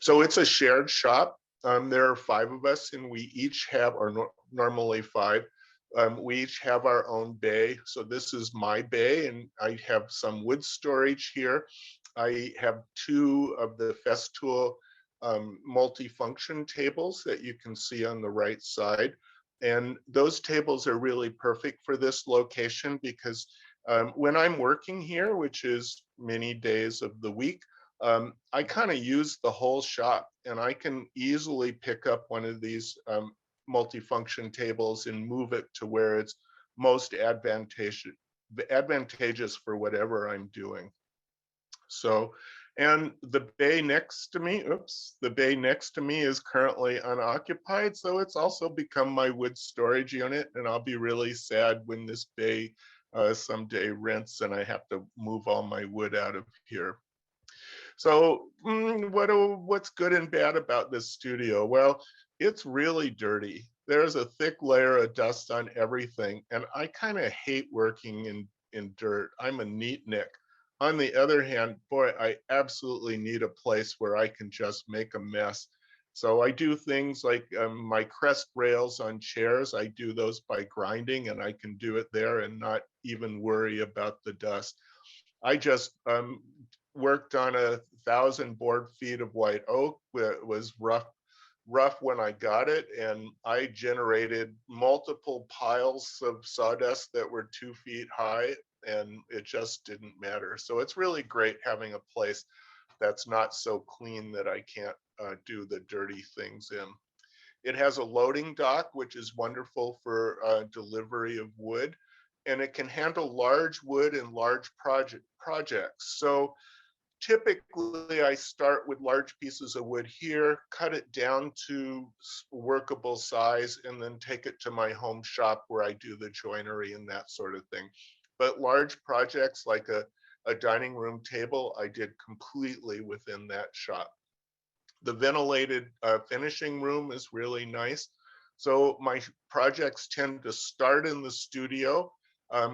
So it's a shared shop. There are 5 of us, and we each have, or normally 5, we each have our own bay. So this is my bay, and I have some wood storage here. I have 2 of the Festool multifunction tables that you can see on the right side. And those tables are really perfect for this location because when I'm working here, which is many days of the week, I kind of use the whole shop, and I can easily pick up one of these multifunction tables and move it to where it's most advantageous for whatever I'm doing. So, and the bay next to me, the bay next to me is currently unoccupied, so it's also become my wood storage unit, and I'll be really sad when this bay someday rents and I have to move all my wood out of here. So what's good and bad about this studio? Well, it's really dirty. There's a thick layer of dust on everything, and I kind of hate working in dirt. I'm a neatnik. On the other hand, boy, I absolutely need a place where I can just make a mess. So I do things like my crest rails on chairs. I do those by grinding, and I can do it there and not even worry about the dust. I just worked on 1,000 board feet of white oak. It was rough when I got it, and I generated multiple piles of sawdust that were 2 feet high, and it just didn't matter. So it's really great having a place that's not so clean that I can't do the dirty things in. It has a loading dock, which is wonderful for delivery of wood, and it can handle large wood and large projects. So typically I start with large pieces of wood here, cut it down to workable size, and then take it to my home shop where I do the joinery and that sort of thing. But large projects like a dining room table, I did completely within that shop. The ventilated finishing room is really nice. So my projects tend to start in the studio,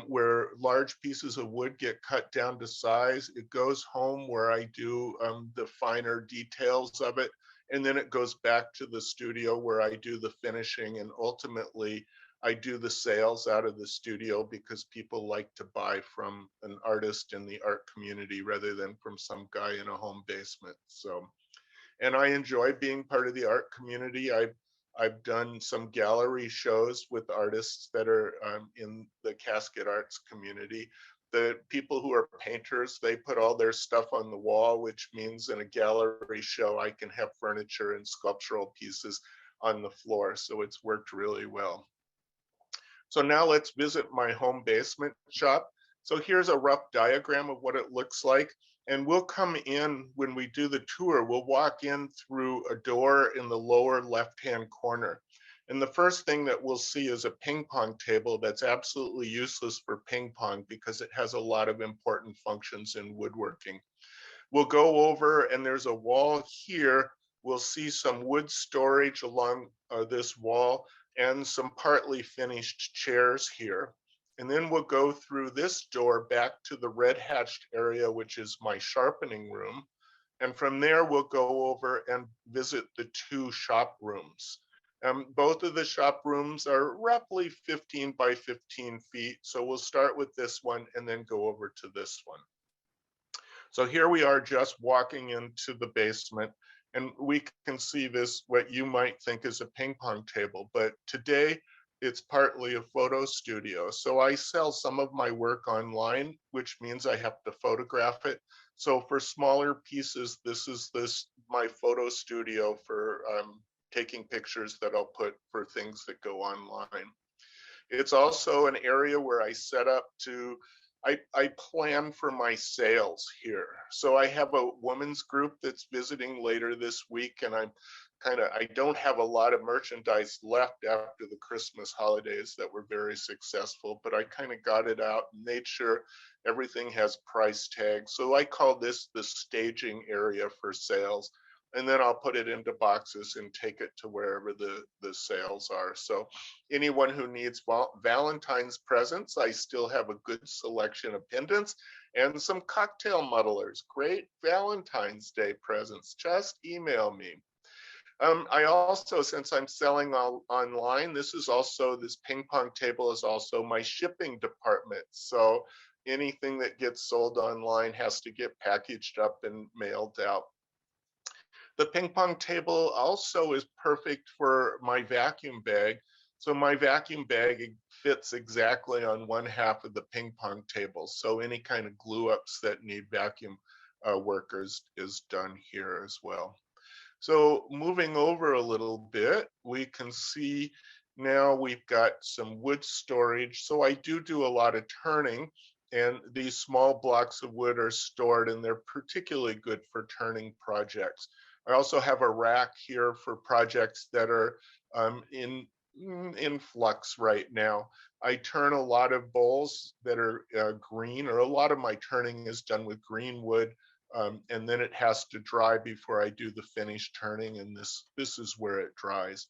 where large pieces of wood get cut down to size. It goes home where I do the finer details of it. And then it goes back to the studio where I do the finishing, and ultimately I do the sales out of the studio because people like to buy from an artist in the art community rather than from some guy in a home basement. So, and I enjoy being part of the art community. I've done some gallery shows with artists that are in the casket arts community. The people who are painters, they put all their stuff on the wall, which means in a gallery show, I can have furniture and sculptural pieces on the floor. So it's worked really well. So now let's visit my home basement shop. So here's a rough diagram of what it looks like. And we'll come in when we do the tour, we'll walk in through a door in the lower left-hand corner. And the first thing that we'll see is a ping pong table that's absolutely useless for ping pong because it has a lot of important functions in woodworking. We'll go over, and there's a wall here. We'll see some wood storage along this wall and some partly finished chairs here. And then we'll go through this door back to the red hatched area, which is my sharpening room. And from there, we'll go over and visit the 2 shop rooms. Both of the shop rooms are roughly 15 by 15 feet. So we'll start with this one and then go over to this one. So here we are just walking into the basement, and we can see this, what you might think is a ping pong table, but today it's partly a photo studio. So I sell some of my work online, which means I have to photograph it. So for smaller pieces, this is my photo studio for taking pictures that I'll put for things that go online. It's also an area where I set up to, I plan for my sales here. So I have a women's group that's visiting later this week, and I don't have a lot of merchandise left after the Christmas holidays that were very successful, but I kind of got it out and made sure everything has price tags. So I call this the staging area for sales. And then I'll put it into boxes and take it to wherever the sales are. So anyone who needs Valentine's presents, I still have a good selection of pendants and some cocktail muddlers. Great Valentine's Day presents. Just email me. I also, since I'm selling online, this ping pong table is also my shipping department. So anything that gets sold online has to get packaged up and mailed out. The ping pong table also is perfect for my vacuum bag. So my vacuum bag fits exactly on one half of the ping pong table. So any kind of glue ups that need vacuum workers is done here as well. So moving over a little bit, we can see now we've got some wood storage. So I do a lot of turning, and these small blocks of wood are stored, and they're particularly good for turning projects. I also have a rack here for projects that are in flux right now. I turn a lot of bowls that are green, or a lot of my turning is done with green wood, and then it has to dry before I do the finished turning, and this is where it dries.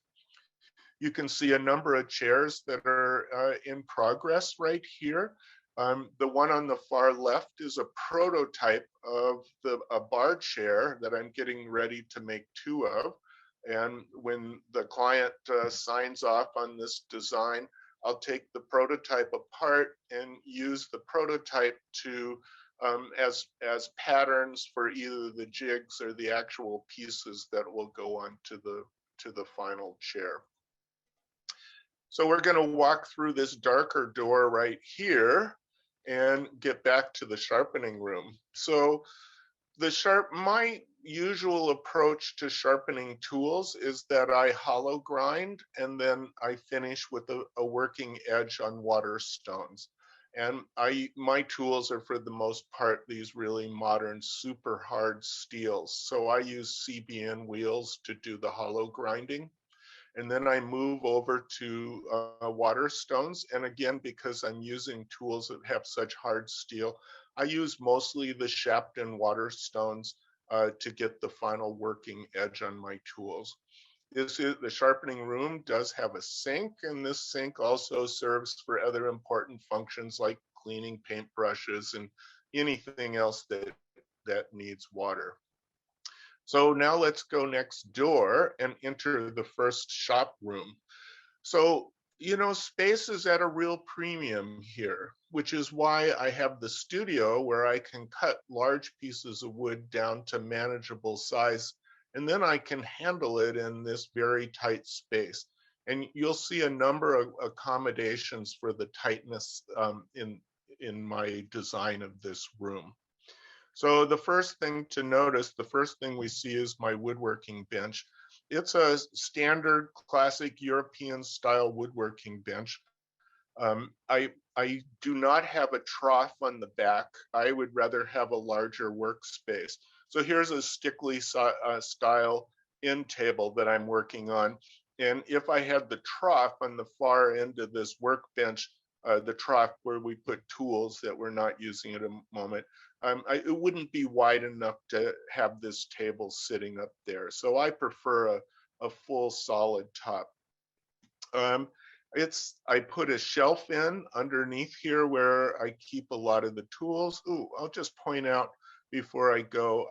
You can see a number of chairs that are in progress right here. The one on the far left is a prototype of a bar chair that I'm getting ready to make two of. And when the client signs off on this design, I'll take the prototype apart and use the prototype to as patterns for either the jigs or the actual pieces that will go on to the final chair. So we're going to walk through this darker door right here and get back to the sharpening room. So my usual approach to sharpening tools is that I hollow grind, and then I finish with a working edge on water stones. And my tools are, for the most part, these really modern, super hard steels. So I use CBN wheels to do the hollow grinding. And then I move over to water stones. And again, because I'm using tools that have such hard steel, I use mostly the Shapton water stones to get the final working edge on my tools. The sharpening room does have a sink, and this sink also serves for other important functions like cleaning paintbrushes and anything else that needs water. So now let's go next door and enter the first shop room. So, space is at a real premium here, which is why I have the studio where I can cut large pieces of wood down to manageable size, and then I can handle it in this very tight space. And you'll see a number of accommodations for the tightness in my design of this room. So the first thing to notice, the first thing we see is my woodworking bench. It's a standard classic European style woodworking bench. I do not have a trough on the back. I would rather have a larger workspace. So here's a Stickley style end table that I'm working on. And if I had the trough on the far end of this workbench, the trough where we put tools that we're not using at a moment, it wouldn't be wide enough to have this table sitting up there. So I prefer a full solid top. I put a shelf in underneath here where I keep a lot of the tools. Ooh, I'll just point out before I go,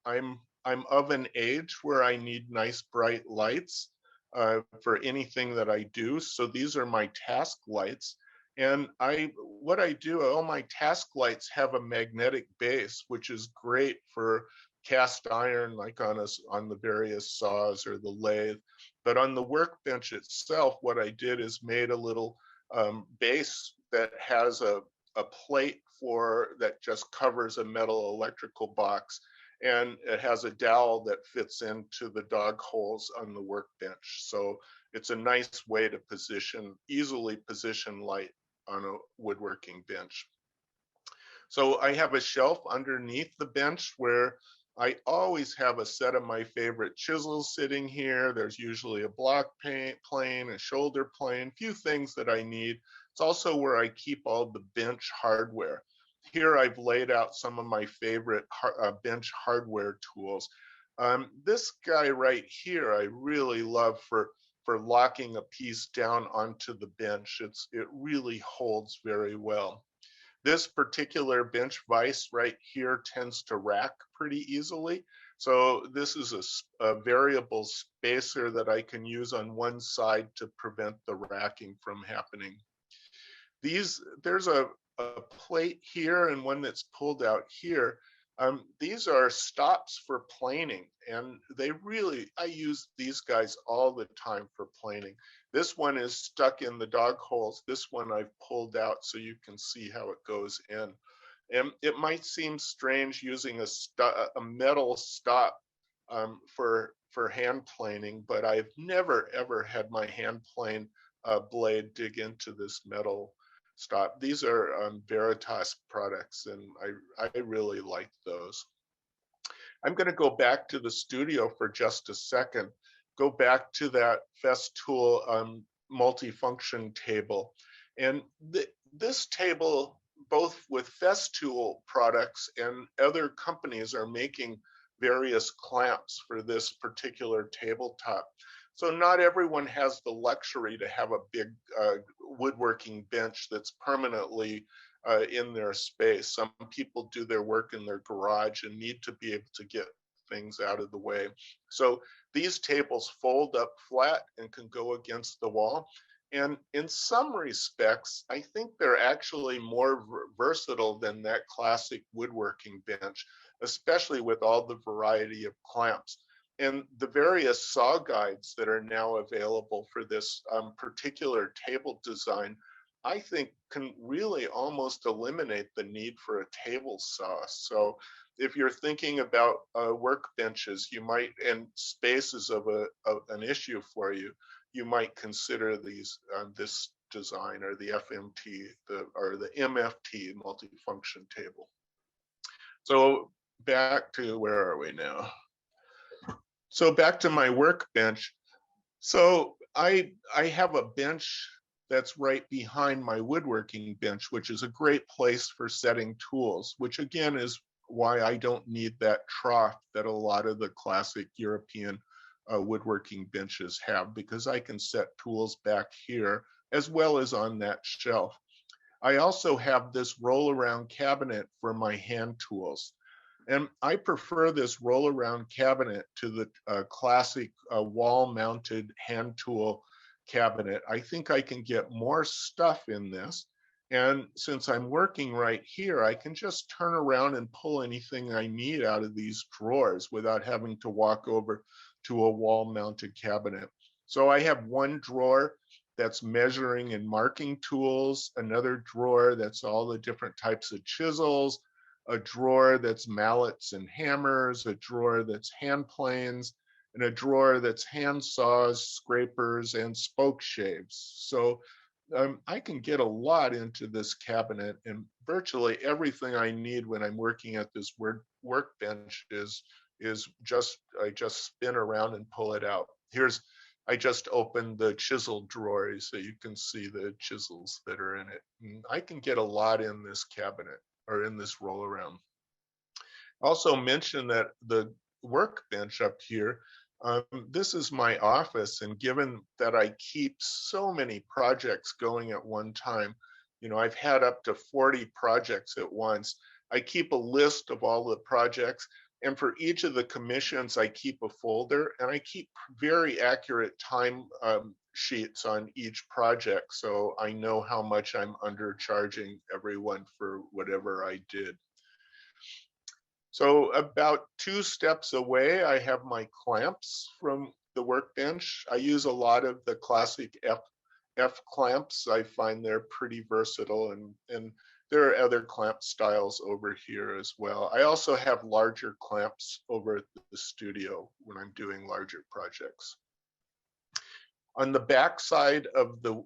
I'm of an age where I need nice bright lights. for anything that I do. So these are my task lights. And what I do, all my task lights have a magnetic base, which is great for cast iron, like on the various saws or the lathe. But on the workbench itself, what I did is made a little base that has a plate that just covers a metal electrical box. And it has a dowel that fits into the dog holes on the workbench. So it's a nice way to easily position light on a woodworking bench. So I have a shelf underneath the bench where I always have a set of my favorite chisels sitting here. There's usually a block plane, a shoulder plane, a few things that I need. It's also where I keep all the bench hardware. Here I've laid out some of my favorite bench hardware tools. This guy right here I really love for locking a piece down onto the bench. It really holds very well. This particular bench vise right here tends to rack pretty easily. So this is a variable spacer that I can use on one side to prevent the racking from happening. There's a plate here and one that's pulled out here. These are stops for planing, and I use these guys all the time for planing. This one is stuck in the dog holes. This one I've pulled out so you can see how it goes in. And it might seem strange using a metal stop for hand planing, but I've never ever had my hand plane blade dig into this metal stop. These are Veritas products, and I really like those. I'm going to go back to the studio for just a second. Go back to that Festool multifunction table. And this table, both with Festool products and other companies, are making various clamps for this particular tabletop. So not everyone has the luxury to have a big woodworking bench that's permanently in their space. Some people do their work in their garage and need to be able to get things out of the way. So these tables fold up flat and can go against the wall. And in some respects, I think they're actually more versatile than that classic woodworking bench, especially with all the variety of clamps. And the various saw guides that are now available for this particular table design, I think can really almost eliminate the need for a table saw. So if you're thinking about workbenches, you might, and space is an issue for you, you might consider this design, or the FMT, or the MFT, multifunction table. So back to, where are we now? So back to my workbench. So I have a bench that's right behind my woodworking bench, which is a great place for setting tools, which again is why I don't need that trough that a lot of the classic European woodworking benches have, because I can set tools back here as well as on that shelf. I also have this roll around cabinet for my hand tools. And I prefer this roll around cabinet to the classic wall mounted hand tool cabinet. I think I can get more stuff in this. And since I'm working right here, I can just turn around and pull anything I need out of these drawers without having to walk over to a wall mounted cabinet. So I have one drawer that's measuring and marking tools, another drawer that's all the different types of chisels, a drawer that's mallets and hammers, a drawer that's hand planes, and a drawer that's hand saws, scrapers, and spoke shaves. So I can get a lot into this cabinet, and virtually everything I need when I'm working at this workbench is just, I just spin around and pull it out. I just opened the chisel drawer so you can see the chisels that are in it. And I can get a lot in this cabinet, or in this roll around. Also mention that the workbench up here, this is my office, and given that I keep so many projects going at one time, you know, I've had up to 40 projects at once. I keep a list of all the projects, And for each of the commissions, I keep a folder, and I keep very accurate time sheets on each project. So I know how much I'm undercharging everyone for whatever I did. So about 2 steps away, I have my clamps from the workbench. I use a lot of the classic F clamps. I find they're pretty versatile, and there are other clamp styles over here as well. I also have larger clamps over at the studio when I'm doing larger projects. On the back side of the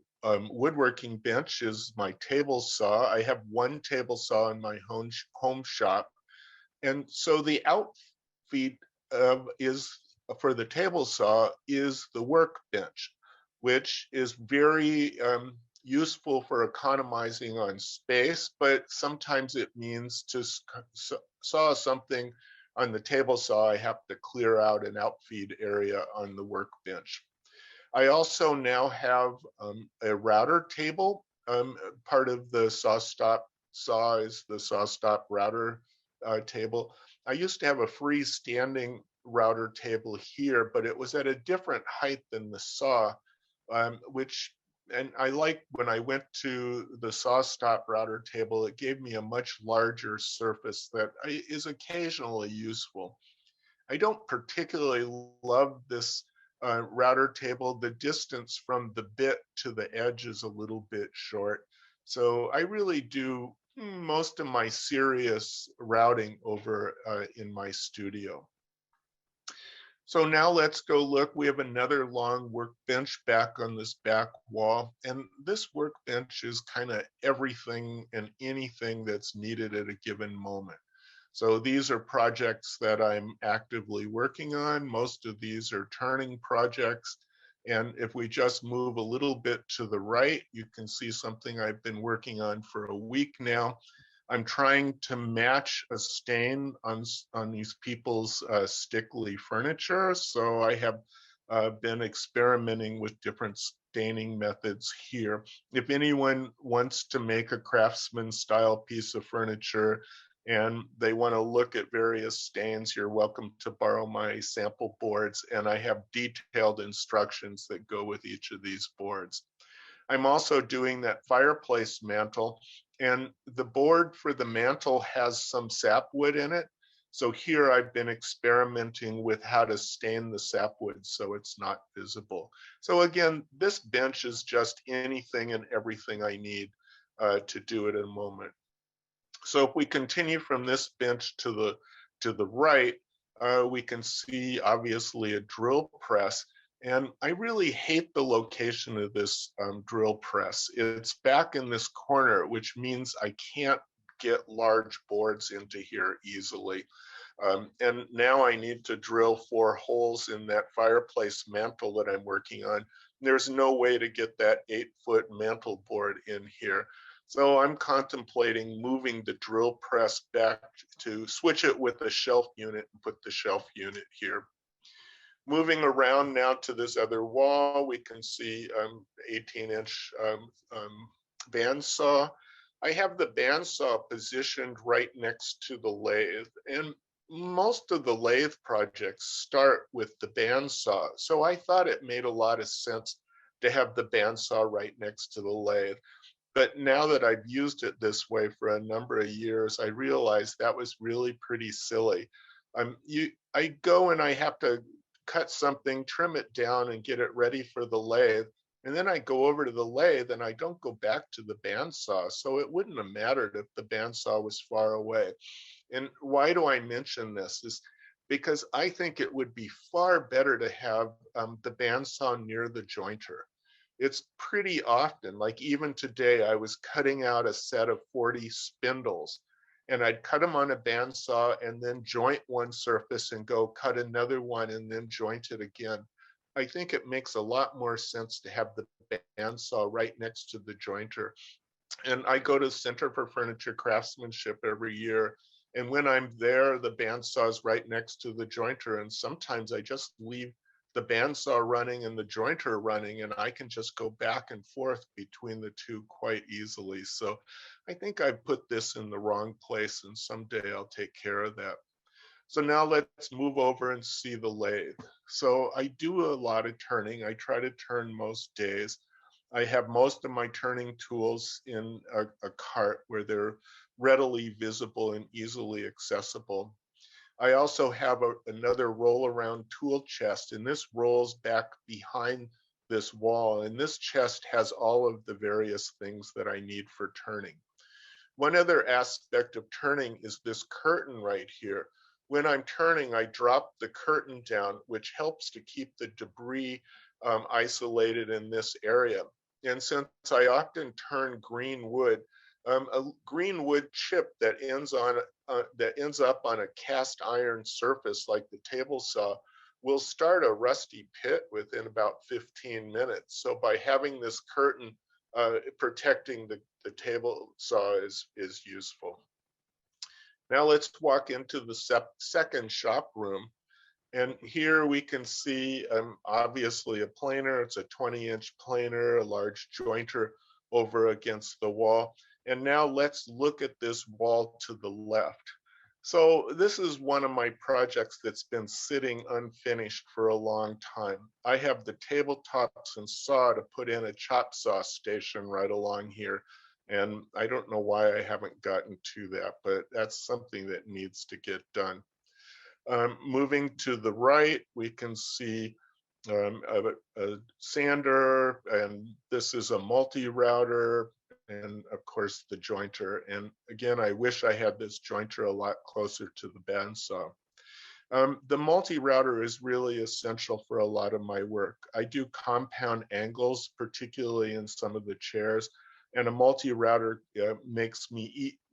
woodworking bench is my table saw. I have one table saw in my home shop. And so the outfeed is for the table saw is the workbench, which is very useful for economizing on space, but sometimes it means to saw something on the table saw, I have to clear out an outfeed area on the workbench. I also now have a router table. Part of the saw is the saw stop router table. I used to have a freestanding router table here, but it was at a different height than the saw, and I like when I went to the saw stop router table, it gave me a much larger surface that is occasionally useful. I don't particularly love this router table. The distance from the bit to the edge is a little bit short. So I really do most of my serious routing over in my studio. So now let's go look. We have another long workbench back on this back wall. And this workbench is kind of everything and anything that's needed at a given moment. So these are projects that I'm actively working on. Most of these are turning projects. And if we just move a little bit to the right, you can see something I've been working on for a week now. I'm trying to match a stain on these people's stickly furniture. So I have been experimenting with different staining methods here. If anyone wants to make a craftsman style piece of furniture and they want to look at various stains, you're welcome to borrow my sample boards. And I have detailed instructions that go with each of these boards. I'm also doing that fireplace mantle, and the board for the mantle has some sapwood in it. So here I've been experimenting with how to stain the sapwood so it's not visible. So again, this bench is just anything and everything I need to do it in a moment. So if we continue from this bench to the right, we can see obviously a drill press. And I really hate the location of this drill press. It's back in this corner, which means I can't get large boards into here easily. And now I need to drill 4 holes in that fireplace mantle that I'm working on. There's no way to get that 8-foot mantle board in here. So I'm contemplating moving the drill press back to switch it with a shelf unit and put the shelf unit here. Moving around now to this other wall, we can see 18-inch bandsaw. I have the bandsaw positioned right next to the lathe, and most of the lathe projects start with the bandsaw. So I thought it made a lot of sense to have the bandsaw right next to the lathe. But now that I've used it this way for a number of years, I realized that was really pretty silly. I go and I have to cut something, trim it down and get it ready for the lathe. And then I go over to the lathe and I don't go back to the bandsaw. So it wouldn't have mattered if the bandsaw was far away. And why do I mention this? Is because I think it would be far better to have the bandsaw near the jointer. It's pretty often, like even today, I was cutting out a set of 40 spindles. And I'd cut them on a bandsaw and then joint one surface and go cut another one and then joint it again. I think it makes a lot more sense to have the bandsaw right next to the jointer. And I go to Center for Furniture Craftsmanship every year. And when I'm there, the bandsaw is right next to the jointer. And sometimes I just leave the bandsaw running and the jointer running, and I can just go back and forth between the two quite easily. So I think I put this in the wrong place, and someday I'll take care of that. So now let's move over and see the lathe. So I do a lot of turning. I try to turn most days. I have most of my turning tools in a cart where they're readily visible and easily accessible. I also have another roll around tool chest, and this rolls back behind this wall. And this chest has all of the various things that I need for turning. One other aspect of turning is this curtain right here. When I'm turning, I drop the curtain down, which helps to keep the debris isolated in this area. And since I often turn green wood, a green wood chip that ends up on a cast iron surface like the table saw will start a rusty pit within about 15 minutes. So by having this curtain protecting the table saw is useful. Now let's walk into the second shop room. And here we can see obviously a planer. It's a 20-inch planer, a large jointer over against the wall. And now let's look at this wall to the left. So this is one of my projects that's been sitting unfinished for a long time. I have the tabletops and saw to put in a chop saw station right along here. And I don't know why I haven't gotten to that, but that's something that needs to get done. Moving to the right, we can see a sander, and this is a multi-router, and of course the jointer. And again, I wish I had this jointer a lot closer to the bandsaw. The multi-router is really essential for a lot of my work. I do compound angles, particularly in some of the chairs, and a multi-router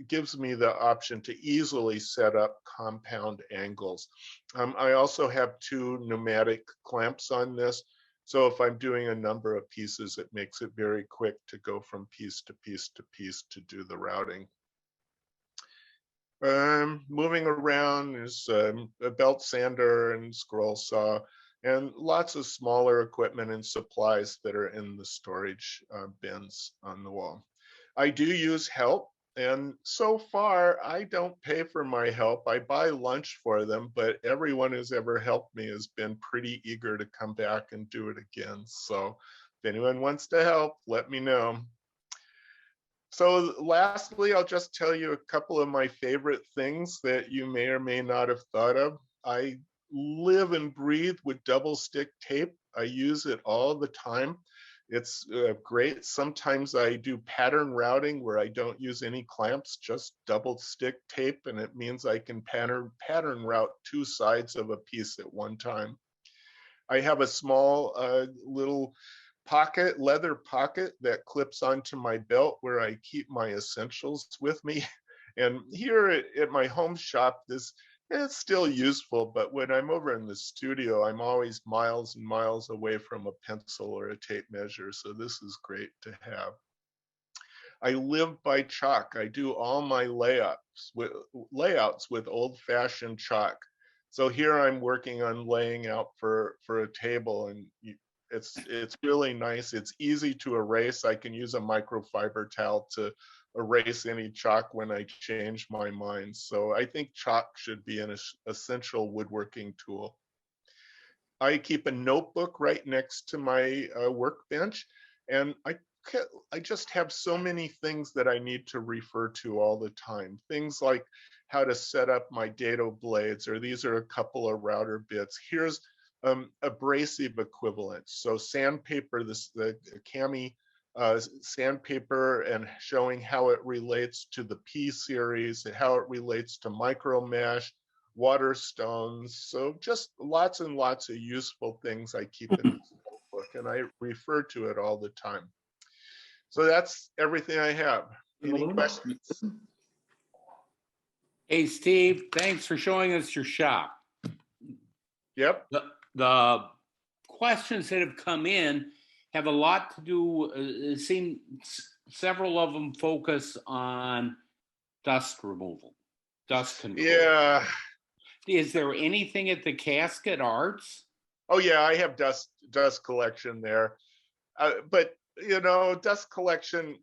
gives me the option to easily set up compound angles. I also have 2 pneumatic clamps on this. So if I'm doing a number of pieces, it makes it very quick to go from piece to piece to piece to do the routing. Moving around is a belt sander and scroll saw, and lots of smaller equipment and supplies that are in the storage bins on the wall. I do use help, and so far I don't pay for my help. I buy lunch for them, but everyone who's ever helped me has been pretty eager to come back and do it again. So if anyone wants to help, let me know. So lastly, I'll just tell you a couple of my favorite things that you may or may not have thought of. I live and breathe with double stick tape. I use it all the time. It's great. Sometimes I do pattern routing where I don't use any clamps, just double stick tape, and it means I can pattern route 2 sides of a piece at one time. I have a small little leather pocket that clips onto my belt where I keep my essentials with me. And here at my home shop, it's still useful, but when I'm over in the studio, I'm always miles and miles away from a pencil or a tape measure. So this is great to have. I live by chalk. I do all my layouts with old-fashioned chalk. So here I'm working on laying out for a table, and it's really nice. It's easy to erase. I can use a microfiber towel to erase any chalk when I change my mind. So I think chalk should be an essential woodworking tool. I keep a notebook right next to my workbench, and I just have so many things that I need to refer to all the time. Things like how to set up my dado blades, or these are a couple of router bits. Here's abrasive equivalents. So sandpaper, the cami sandpaper, and showing how it relates to the P series and how it relates to micro mesh, water stones. So just lots and lots of useful things I keep in this notebook, and I refer to it all the time. So that's everything I have. Any questions? Hey, Steve, thanks for showing us your shop. Yep. The questions that have come in have a lot to do, several of them focus on dust removal, dust control. Yeah. Is there anything at the Casket Arts? Oh yeah, I have dust collection there. But you know, dust collection,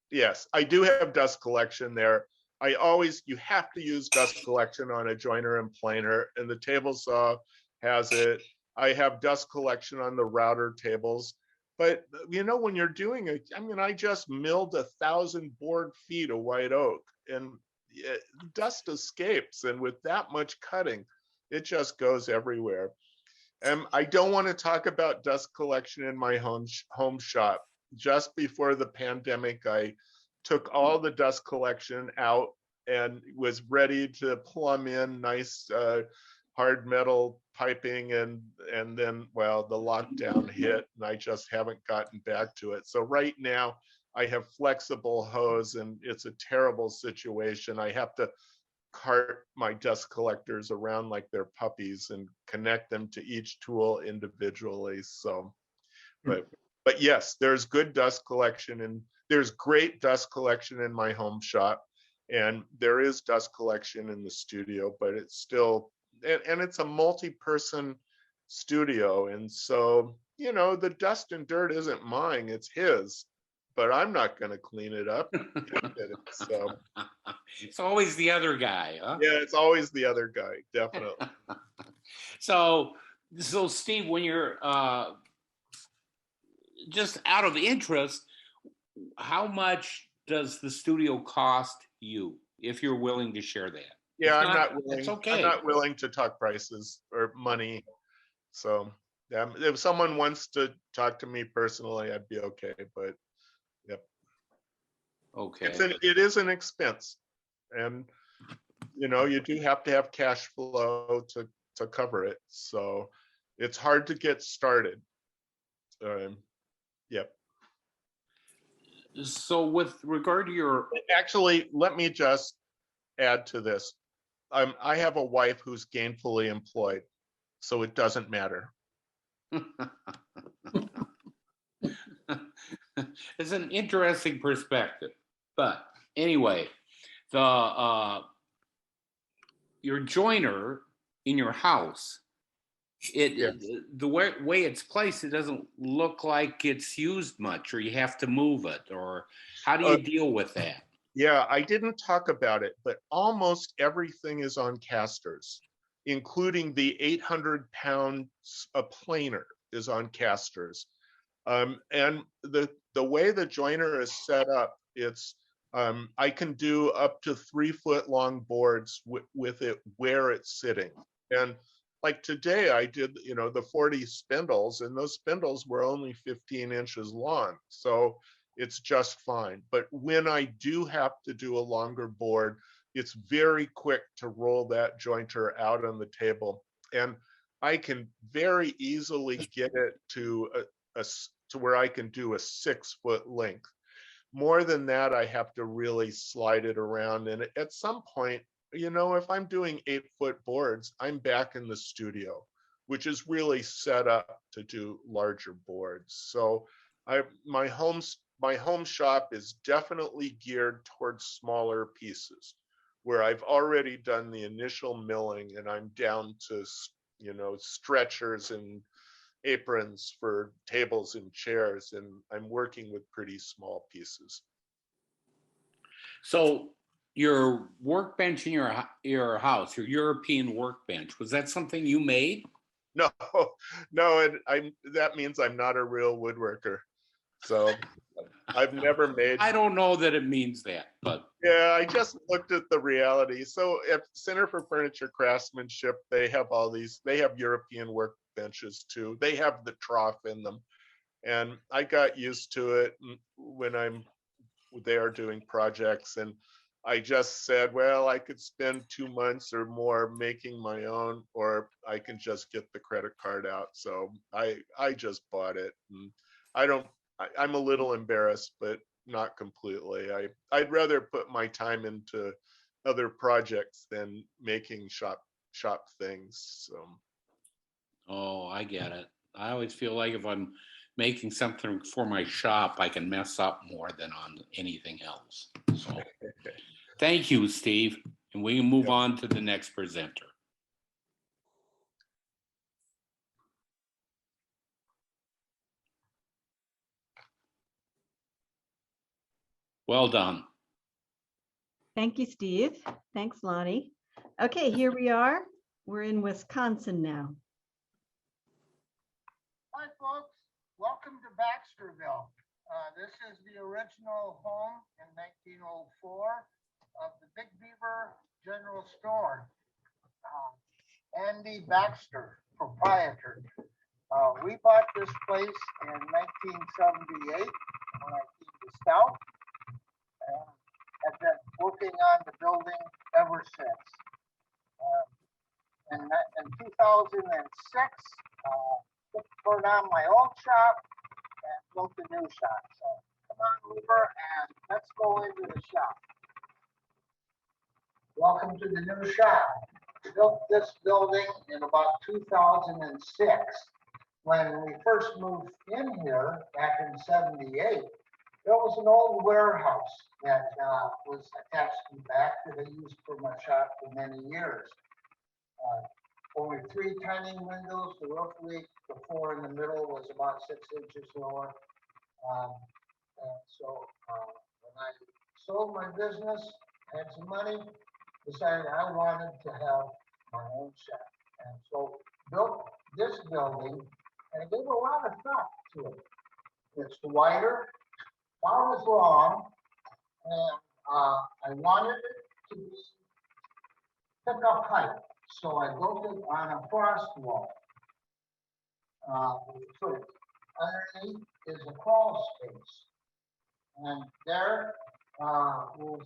yes, I do have dust collection there. you have to use dust collection on a joiner and planer, and the table saw has it. I have dust collection on the router tables. But when you're doing it, I mean, I just milled 1,000 board feet of white oak, and dust escapes. And with that much cutting, it just goes everywhere. And I don't want to talk about dust collection in my home shop. Just before the pandemic, I took all the dust collection out and was ready to plumb in nice hard metal piping, and then, well, the lockdown hit and I just haven't gotten back to it. So right now I have flexible hose, and it's a terrible situation. I have to cart my dust collectors around like they're puppies and connect them to each tool individually. So, but yes, there's good dust collection, and there's great dust collection in my home shop, and there is dust collection in the studio, but it's still, and it's a multi-person studio. And so, the dust and dirt isn't mine, it's his, but I'm not going to clean it up. So It's always the other guy, huh? yeah, it's always the other guy, definitely. So Steve, when you're just out of interest, how much does the studio cost you, if you're willing to share that? Yeah, If I'm not willing. It's okay. I'm not willing to talk prices or money. So if someone wants to talk to me personally, I'd be okay. But yep. Okay. It is an expense, and you do have to have cash flow to cover it. So it's hard to get started. Yep. So with regard to your, Actually, let me just add to this. I have a wife who's gainfully employed, so it doesn't matter. it's an interesting perspective, but anyway, the your joiner in your house, the way it's placed, it doesn't look like it's used much, or you have to move it, or how do you deal with that? Yeah, I didn't talk about it, but almost everything is on casters, including the 800 pounds a planer is on casters. And the way the joiner is set up, it's I can do up to 3 foot long boards with it where it's sitting. And like today I did, the 40 spindles, and those spindles were only 15 inches long. So it's just fine. But when I do have to do a longer board, it's very quick to roll that jointer out on the table. And I can very easily get it to where I can do a 6 foot length. More than that, I have to really slide it around. And at some point, if I'm doing 8 foot boards, I'm back in the studio, which is really set up to do larger boards. So my home shop is definitely geared towards smaller pieces, where I've already done the initial milling and I'm down to, stretchers and aprons for tables and chairs, and I'm working with pretty small pieces. So your workbench in your house, your European workbench, was that something you made? No, that means I'm not a real woodworker. So I've never made. I don't know that it means that, but yeah, I just looked at the reality. So at Center for Furniture Craftsmanship, they have European workbenches too. They have the trough in them. And I got used to it when they are doing projects. And I just said, well, I could spend 2 months or more making my own, or I can just get the credit card out. So I just bought it. And I'm a little embarrassed, but not completely. I'd rather put my time into other projects than making shop things. So. Oh, I get it. I always feel like if I'm making something for my shop, I can mess up more than on anything else. So thank you, Steve. And we can move on to the next presenter. Well done. Thank you, Steve. Thanks, Lonnie. Okay, here we are. We're in Wisconsin now. Hi, folks. Welcome to Baxterville. This is the original home in 1904 of the Big Beaver General Store. Andy Baxter, proprietor. We bought this place in 1978 when I came to Stout. And have been working on the building ever since. In 2006, turned on my old shop and built a new shop. So come on over and let's go into the shop. Welcome to the new shop. We built this building in about 2006. When we first moved in here back in '78, there was an old warehouse that was attached to the back that I used for my shop for many years. Only 3 tiny windows, the roof leak, the floor in the middle was about 6 inches lower. And so when I sold my business, had some money, decided I wanted to have my own shop. And so built this building and I gave a lot of thought to it. It's wider, about as long, and I wanted it to pick up height. So I built it on a frost wall. So underneath is a crawl space. And there, we'll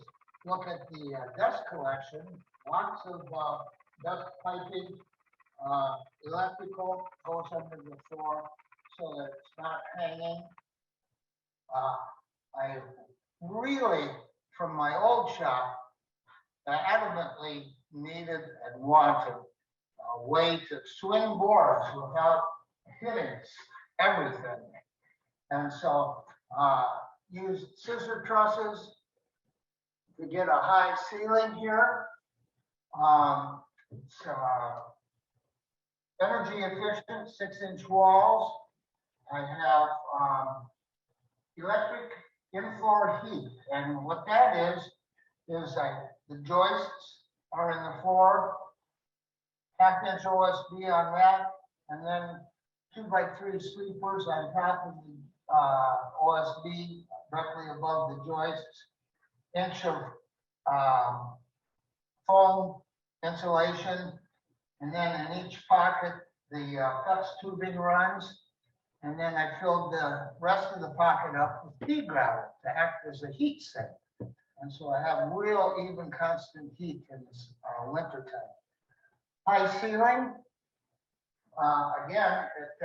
look at the dust collection. Lots of dust piping, electrical goes under the floor so that it's not hanging. I really, from my old shop, adamantly needed and wanted a way to swing boards without hitting everything. And so used scissor trusses to get a high ceiling here. It's energy efficient 6-inch walls. I have electric in-floor heat, and what that is the joists are in the floor, 1/2-inch OSB on that, and then 2x3 sleepers on top of the OSB directly above the joists, inch of foam insulation, and then in each pocket the flex tubing runs. And then I filled the rest of the pocket up with pea gravel to act as a heat sink. And so I have real even constant heat in this winter time. High ceiling, again, it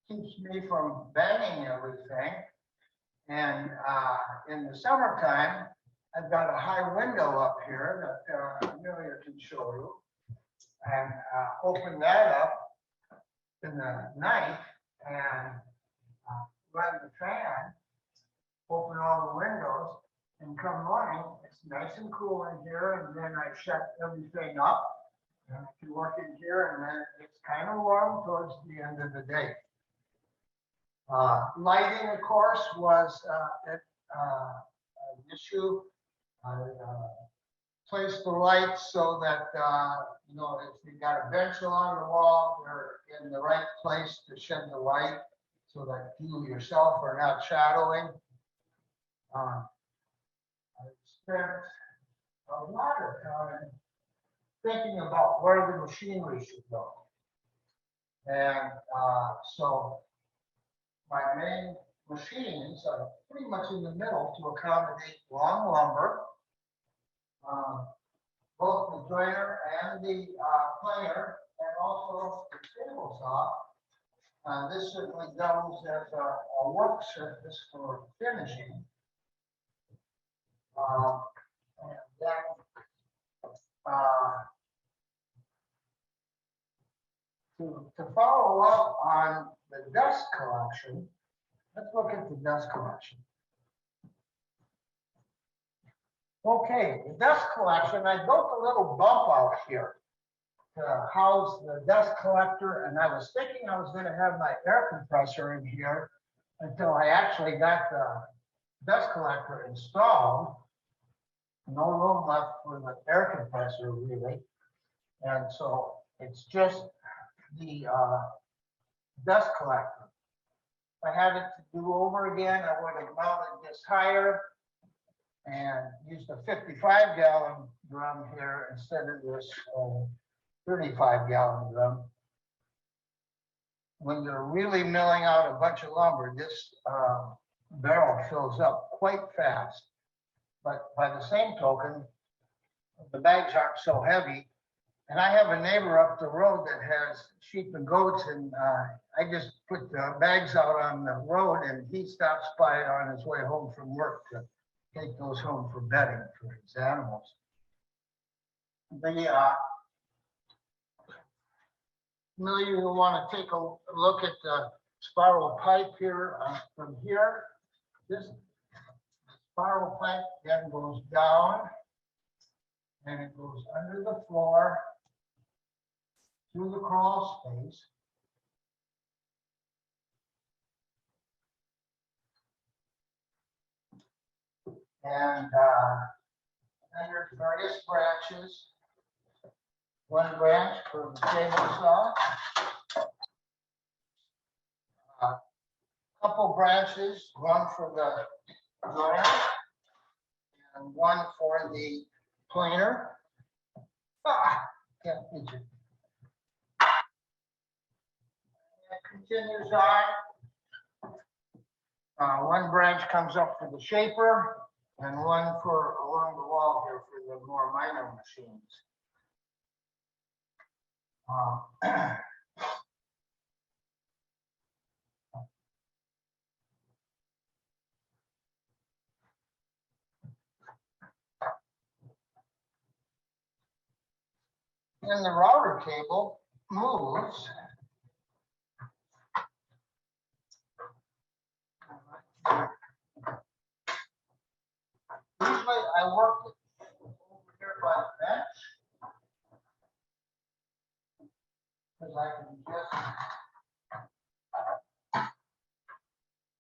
keeps me from banging everything. And in the summertime, I've got a high window up here that Amelia can show you. And open that up in the night and run the fan, open all the windows, and come morning, it's nice and cool in here, and then I shut everything up, and I can work in here, and then it's kind of warm towards the end of the day. Lighting, of course, was an issue. I placed the lights so that you know, if you got a bench along the wall, you're in the right place to shed the light so that you yourself are not shadowing. I spent a lot of time thinking about where the machinery should go. And so my main machines are pretty much in the middle to accommodate long lumber. Both the joiner and the planer, and also the table saw. This certainly doubles as a work surface for finishing. And then to follow up on the dust collection, let's look at the dust collection. Okay, the dust collection, I built a little bump out here to house the dust collector, and I was thinking I was going to have my air compressor in here until I actually got the dust collector installed. no room left for the air compressor really. And so it's just the dust collector. If I had it to do over again, I would have mounted this higher and used a 55-gallon drum here instead of this 35-gallon drum. When you're really milling out a bunch of lumber, this barrel fills up quite fast. But by the same token, the bags aren't so heavy. And I have a neighbor up the road that has sheep and goats, and I just put the bags out on the road, and he stops by on his way home from work to take those home for bedding for his animals. Many of you will want to take a look at the spiral pipe here from here. This spiral pipe then goes down and it goes under the floor through the crawl space. And then there's various branches. One branch for the table saw. A couple branches, one for the dryer and one for the planer. Can't reach it. It continues on. One branch comes up for the shaper and one for along the wall here for the more minor machines. Then the router cable moves. Usually I work over here by the bench because I can just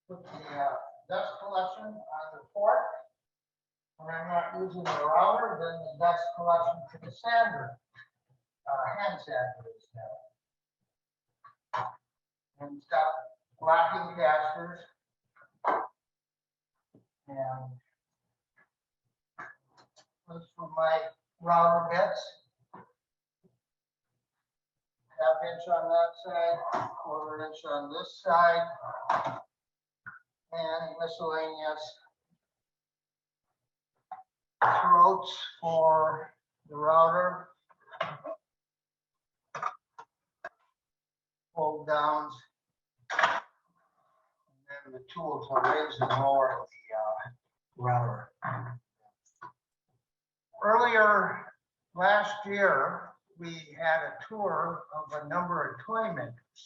put the dust collection on the port. When I'm not using the router, then the dust collection to the sander, hand sander is there. And it's got blocking casters. And this for my router bits. Half-inch on that side, quarter-inch on this side, and miscellaneous throats for the router, fold downs, and then the tool to raise and lower the router. Earlier last year, we had a tour of a number of toy makers.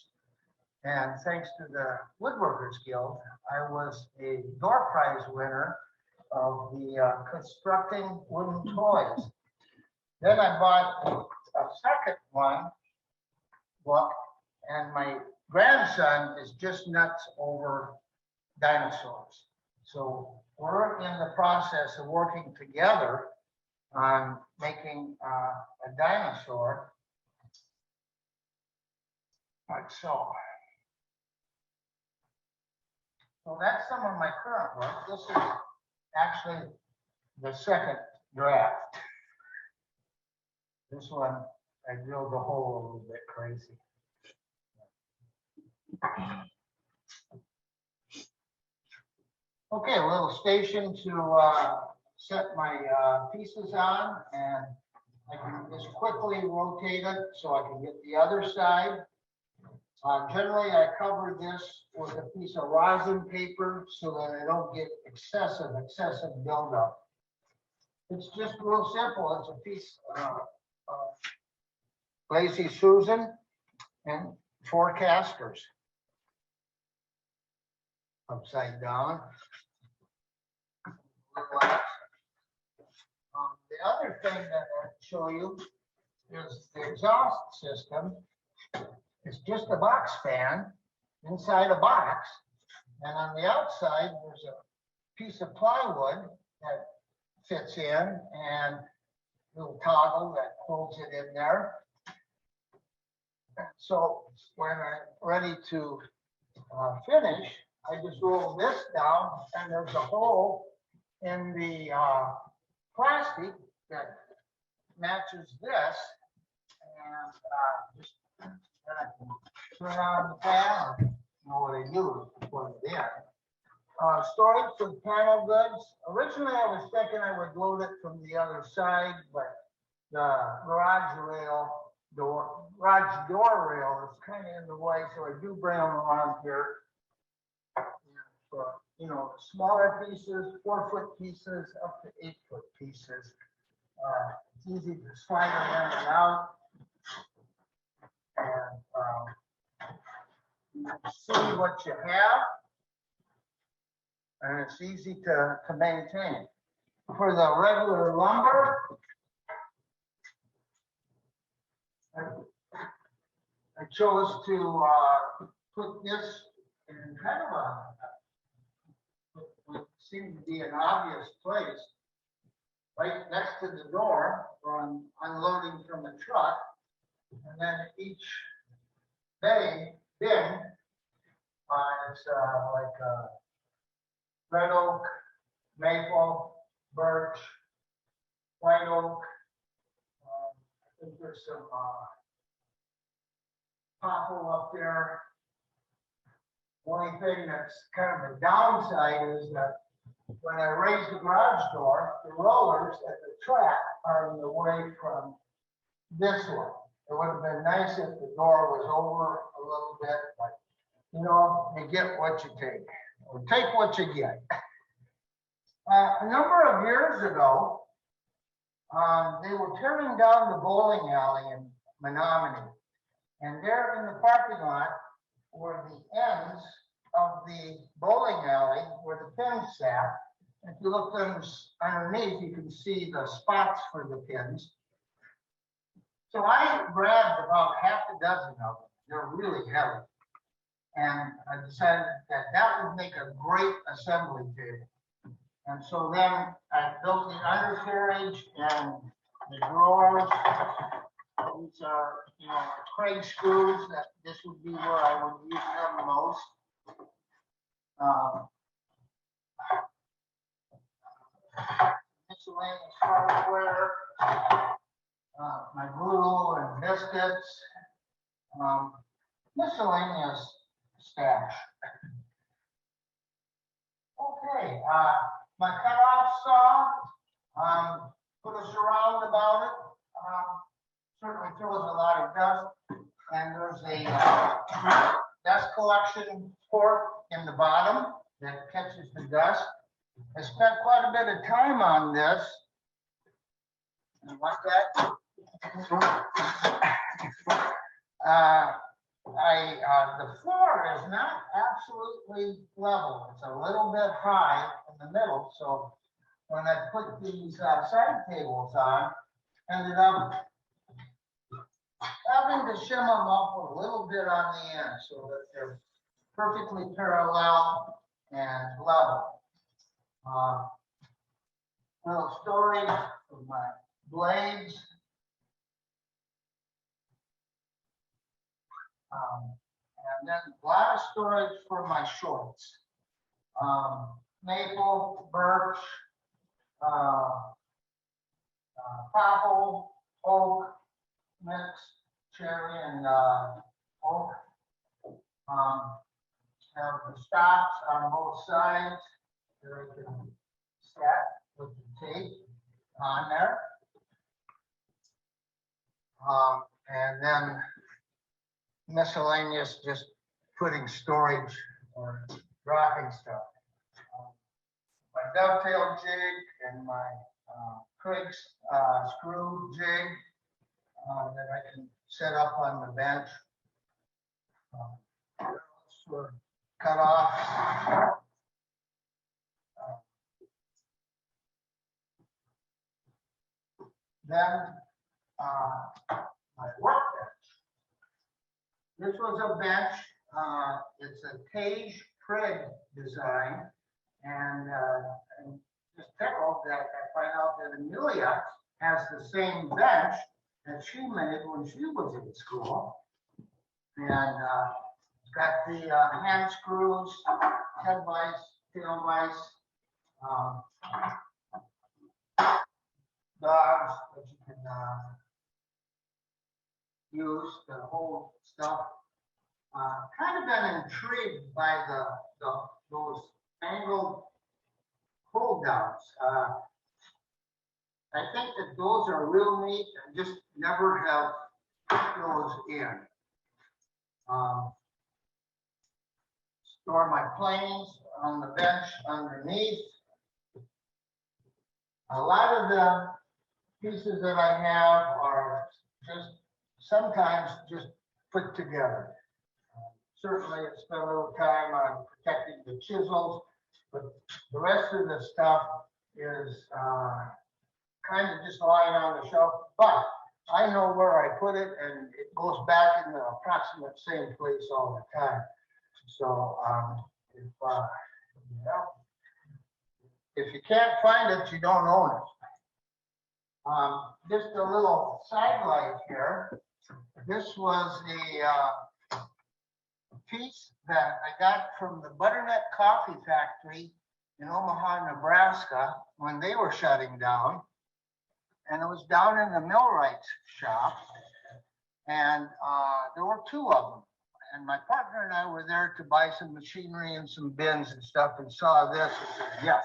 And thanks to the Woodworkers Guild, I was a door prize winner of the constructing wooden toys. Then I bought a second one book, and my grandson is just nuts over dinosaurs. So we're in the process of working together on making a dinosaur like so. So that's some of my current work. This is actually the second draft. This one, I drilled the hole a little bit crazy. Okay, a little station to set my pieces on, and I can just quickly rotate it so I can get the other side. Generally, I cover this with a piece of rosin paper so that I don't get excessive buildup. It's just real simple. It's a piece of Lazy Susan and 4 casters upside down. The other thing that I'll show you is the exhaust system. It's just a box fan inside a box, and on the outside there's a piece of plywood that fits in and little toggle that holds it in there. So when I'm ready to finish, I just roll this down and there's a hole in the plastic that matches this. And just turn on the fan, or you know what I do, put it in. Storage for panel goods. Originally, I was thinking I would load it from the other side, but the garage door rail is kind of in the way, so I do bring them around here. For, you know, smaller pieces, 4-foot pieces, up to 8-foot pieces. It's easy to slide them in and out. And you can see what you have. And it's easy to maintain. For the regular lumber, I chose to put this in kind of what seemed to be an obvious place, right next to the door where I'm unloading from the truck. And then each bin is like red oak, maple, birch, white oak. I think there's some popple up there. The only thing that's kind of a downside is that when I raise the garage door, the rollers at the track are in the way from this one. It would have been nice if the door was over a little bit, but you know, you get what you take, or take what you get. A number of years ago, they were tearing down the bowling alley in Menominee. And there in the parking lot were the ends of the bowling alley where the pins sat. If you look underneath, you can see the spots for the pins. So I grabbed about half a dozen of them. They're really heavy. And I decided that would make a great assembly table. And so then I built the undercarriage and the drawers. These are, you know, Craig screws. That this would be where I would use them most. Miscellaneous hardware, my glue and biscuits, miscellaneous stash. Okay, my cutoff saw, put a surround about it. Certainly throws a lot of dust. And there's a dust collection port in the bottom that catches the dust. I spent quite a bit of time on this. Like that. The floor is not absolutely level. It's a little bit high in the middle. So when I put these side tables on, ended up having to shim them up a little bit on the end so that they're perfectly parallel and level. Little storage of my blades. And then a lot of storage for my shorts. Maple, birch, popple, oak, mix, cherry, and oak. Have the stops on both sides. There I can stack with the tape on there. And then miscellaneous, just putting storage or dropping stuff. My dovetail jig and my Craig's screw jig that I can set up on the bench. Sort of cut off. Then my workbench. This was a bench. It's a Tage Craig design, and I'm just tickled that if I find out that Amelia has the same bench that she made when she was in school. And it's got the hand screws, head vise, tail vise, dogs that you can use, the whole stuff. Kind of been intrigued by those angled pull downs. I think that those are real neat and just never have put those in. Store my planes on the bench underneath. A lot of the pieces that I have are just sometimes just put together. Certainly, I spent a little time on protecting the chisels, but the rest of the stuff is kind of just lying on the shelf. But I know where I put it, and it goes back in the approximate same place all the time. So if you can't find it, you don't own it. Just a little sidelight here. This was a piece that I got from the Butternut Coffee Factory in Omaha, Nebraska, when they were shutting down. And it was down in the millwright's shop. And there were two of them. And my partner and I were there to buy some machinery and some bins and stuff, and saw this and said, yes,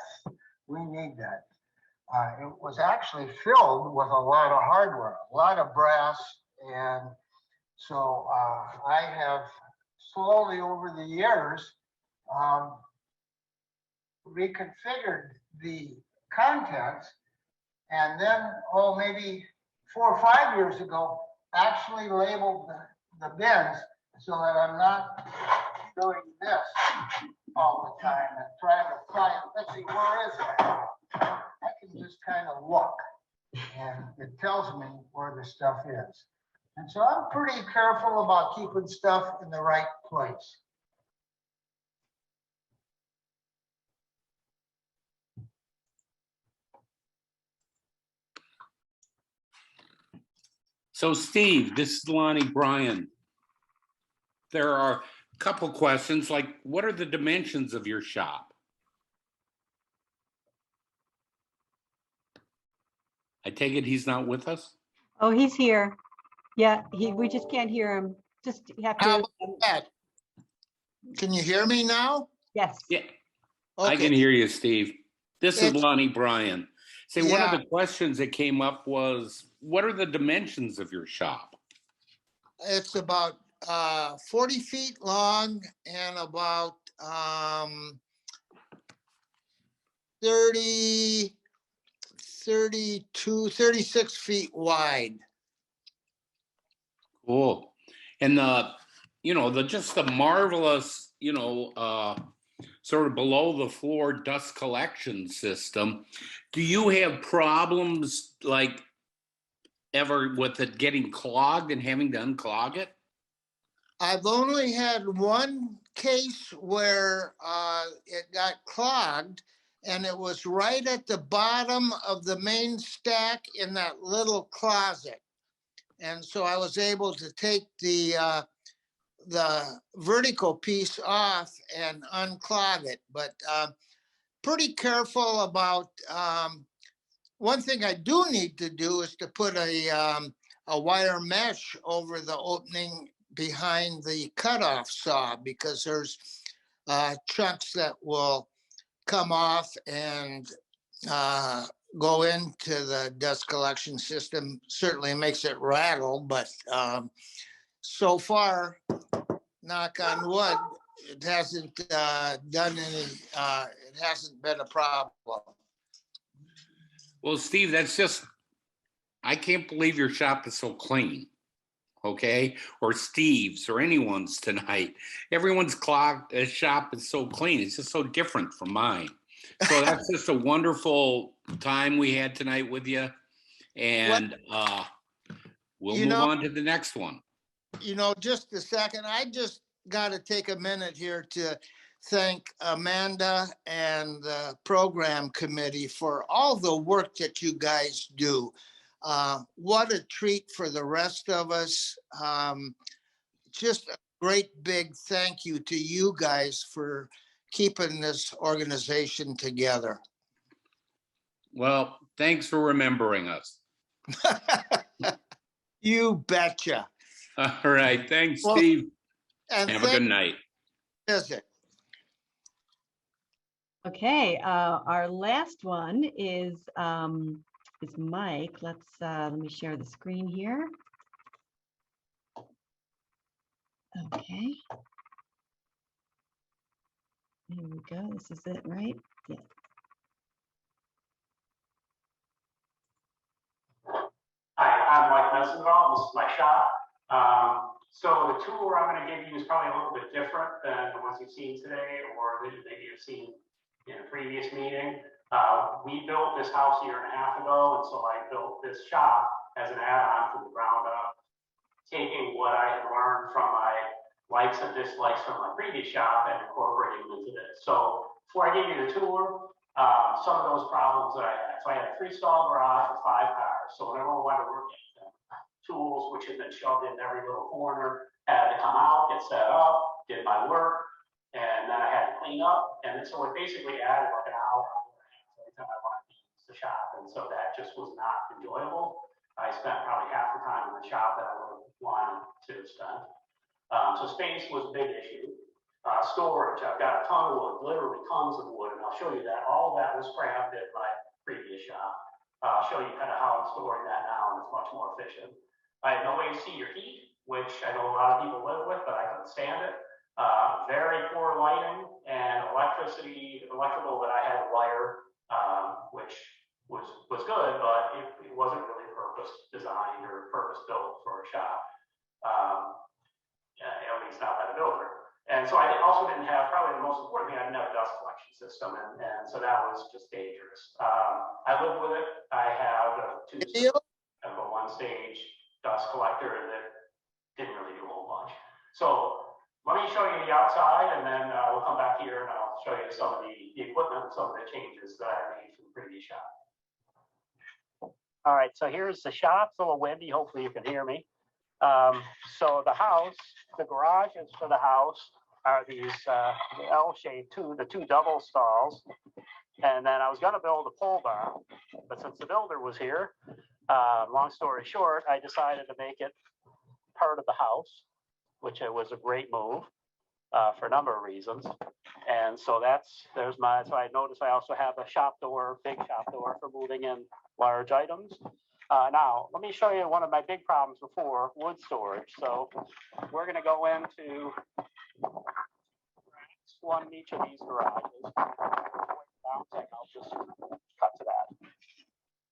we need that. It was actually filled with a lot of hardware, a lot of brass. And so I have slowly over the years reconfigured the contents, and then, maybe 4 or 5 years ago, actually labeled the bins so that I'm not doing this all the time and trying to find, let's see, where is it? I can just kind of look, and it tells me where the stuff is. And so I'm pretty careful about keeping stuff in the right place. So Steve, this is Lonnie Bryan. There are a couple questions, like what are the dimensions of your shop? I take it he's not with us? Oh, he's here. Yeah, we just can't hear him. Just have How to. about that? Can you hear me now? Yes. Yeah, I Okay. can hear you, Steve. This is It's- Lonnie Bryan. Say, one of Yeah. the questions that came up was, what are the dimensions of your shop? It's about 40 feet long and about 30, 32, 36 feet wide. Cool. And just the marvelous, sort of below the floor dust collection system. Do you have problems like ever with it getting clogged and having to unclog it? I've only had one case where it got clogged, and it was right at the bottom of the main stack in that little closet. And so I was able to take the vertical piece off and unclog it, but pretty careful about, one thing I do need to do is to put a wire mesh over the opening behind the cutoff saw, because there's chunks that will come off and go into the dust collection system. Certainly makes it rattle, but so far, knock on wood, it hasn't done any, it hasn't been a problem. Well, Steve, I can't believe your shop is so clean. Okay, or Steve's or anyone's tonight. Everyone's shop is so clean. It's just so different from mine. So that's just a wonderful time we had tonight with you. And we'll move on to the next one. Just a second. I just got to take a minute here to thank Amanda and the program committee for all the work that you guys do. What a treat for the rest of us. Just a great big thank you to you guys for keeping this organization together. Well, thanks for remembering us. You betcha. All right. Thanks, Well, Steve. And Have a good night. visit. Okay, our last one is Mike. Let me share the screen here. Okay. Here we go. This is it, right? Yeah. Hi, I'm Mike Nesnidal. This is my shop. So the tour I'm going to give you is probably a little bit different than the ones you've seen today or that maybe you've seen in a previous meeting. We built this house a year and a half ago, and so I built this shop as an add-on from the ground up, taking what I had learned from my likes and dislikes from my previous shop and incorporating them into this. So before I give you the tour, some of those problems that I had. So I had a 3-stall garage with 5 cars. So whenever I wanted to work anything, tools which had been shoved in every little corner had to come out, get set up, did my work, and then I had to clean up. And so it basically added like an hour every time I wanted to use the shop. And so that just was not enjoyable. I spent probably half the time in the shop that I would have wanted to spend. So space was a big issue. Storage, I've got a ton of wood, literally tons of wood, and I'll show you that. All of that was crabbed at my previous shop. I'll show you kind of how I'm storing that now, and it's much more efficient. I had no AC or heat, which I know a lot of people live with, but I couldn't stand it. Very poor lighting and electrical that I had to wire, which was good, but it wasn't really purpose designed or purpose built for a shop. At least not by the builder. And so I also didn't have, probably the most important thing, I didn't have a dust collection system. And so that was just dangerous. I lived with it. I have a 1-stage dust collector that didn't really do a whole bunch. So let me show you the outside, and then we'll come back here and I'll show you some of the equipment, some of the changes that I made from the previous shop. All right, so here's the shop. It's a little windy. Hopefully you can hear me. So the house, the garages for the house are these L-shaped the two double stalls. And then I was going to build a pole barn, but since the builder was here, long story short, I decided to make it part of the house, which was a great move for a number of reasons. And so so I noticed I also have a shop door, big shop door for moving in large items. Now, let me show you one of my big problems before, wood storage. So we're going to go into one in each of these garages. I'll just cut to that.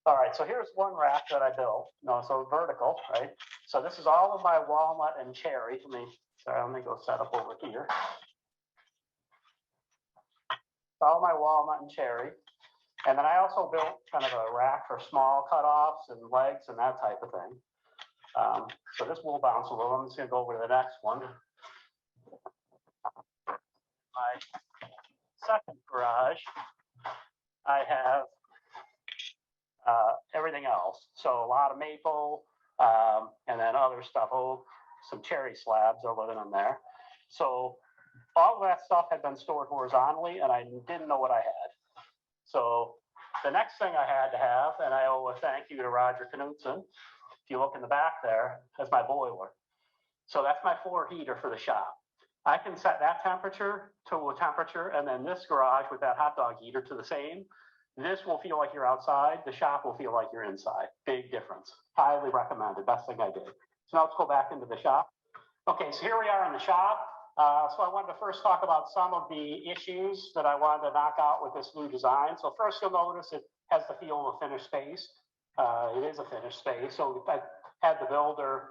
All right, so here's one rack that I built. So vertical, right? So this is all of my walnut and cherry. Let me go set up over here. All my walnut and cherry. And then I also built kind of a rack for small cutoffs and legs and that type of thing. So this will bounce a little. I'm just going to go over to the next one. My second garage, I have everything else. So a lot of maple and then other stuff. Some cherry slabs are living in there. So all of that stuff had been stored horizontally, and I didn't know what I had. So the next thing I had to have, and I owe a thank you to Roger Knudsen. If you look in the back there, that's my boiler. So that's my floor heater for the shop. I can set that temperature to a temperature, and then this garage with that hot dog heater to the same. This will feel like you're outside. The shop will feel like you're inside. Big difference. Highly recommended. Best thing I did. So now let's go back into the shop. Okay, so here we are in the shop. So I wanted to first talk about some of the issues that I wanted to knock out with this new design. So first you'll notice it has the feel of a finished space. It is a finished space. So I had the builder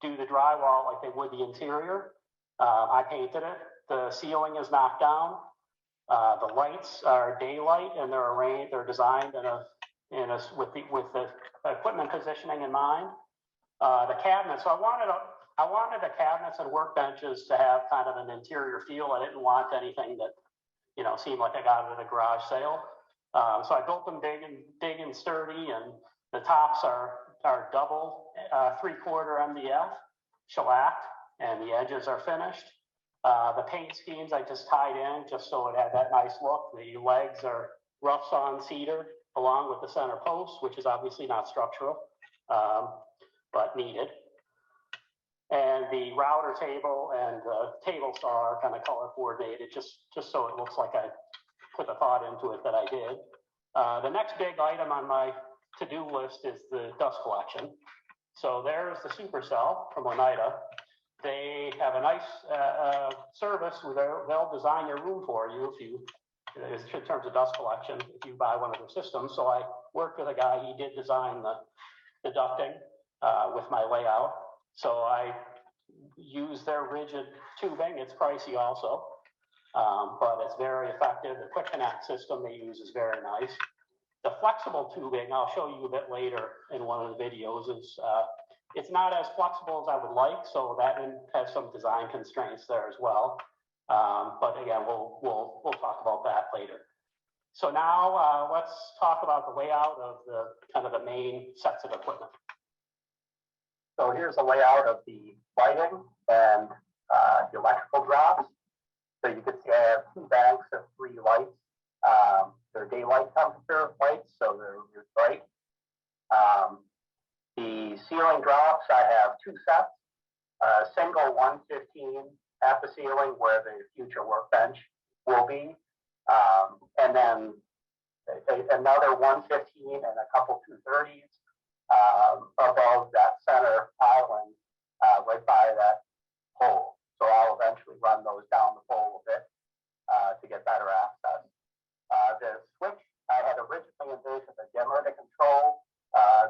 do the drywall like they would the interior. I painted it. The ceiling is knocked down. The lights are daylight and they're designed with the equipment positioning in mind. The cabinets. So I wanted the cabinets and workbenches to have kind of an interior feel. I didn't want anything that you know, seem like I got it at a garage sale. So I built them big and sturdy, and the tops are double 3/4 MDF shellacked, and the edges are finished. The paint schemes I just tied in just so it had that nice look. The legs are rough sawn cedar along with the center post, which is obviously not structural, but needed. And the router table and the table saw are kind of color coordinated, just so it looks like I put the thought into it that I did. The next big item on my to-do list is the dust collection. So there's the Supercell from Oneida. They have a nice service where they'll design your room for you in terms of dust collection if you buy one of their systems. So I worked with a guy, he did design the ducting with my layout. So I use their rigid tubing. It's pricey also, but it's very effective. The quick connect system they use is very nice. The flexible tubing, I'll show you a bit later in one of the videos, is it's not as flexible as I would like, so that has some design constraints there as well. But again, we'll talk about that later. So now let's talk about the layout of the kind of the main sets of equipment. So here's the layout of the lighting and the electrical drops. So you can see I have 2 banks of 3 lights. They're daylight temperature lights, so they're bright. The ceiling drops, I have 2 sets. Single 115 at the ceiling where the future workbench will be. And then another 115 and a couple 230s above that center island right by that pole. So I'll eventually run those down the pole a bit to get better access. The switch, I had originally envisioned a dimmer to control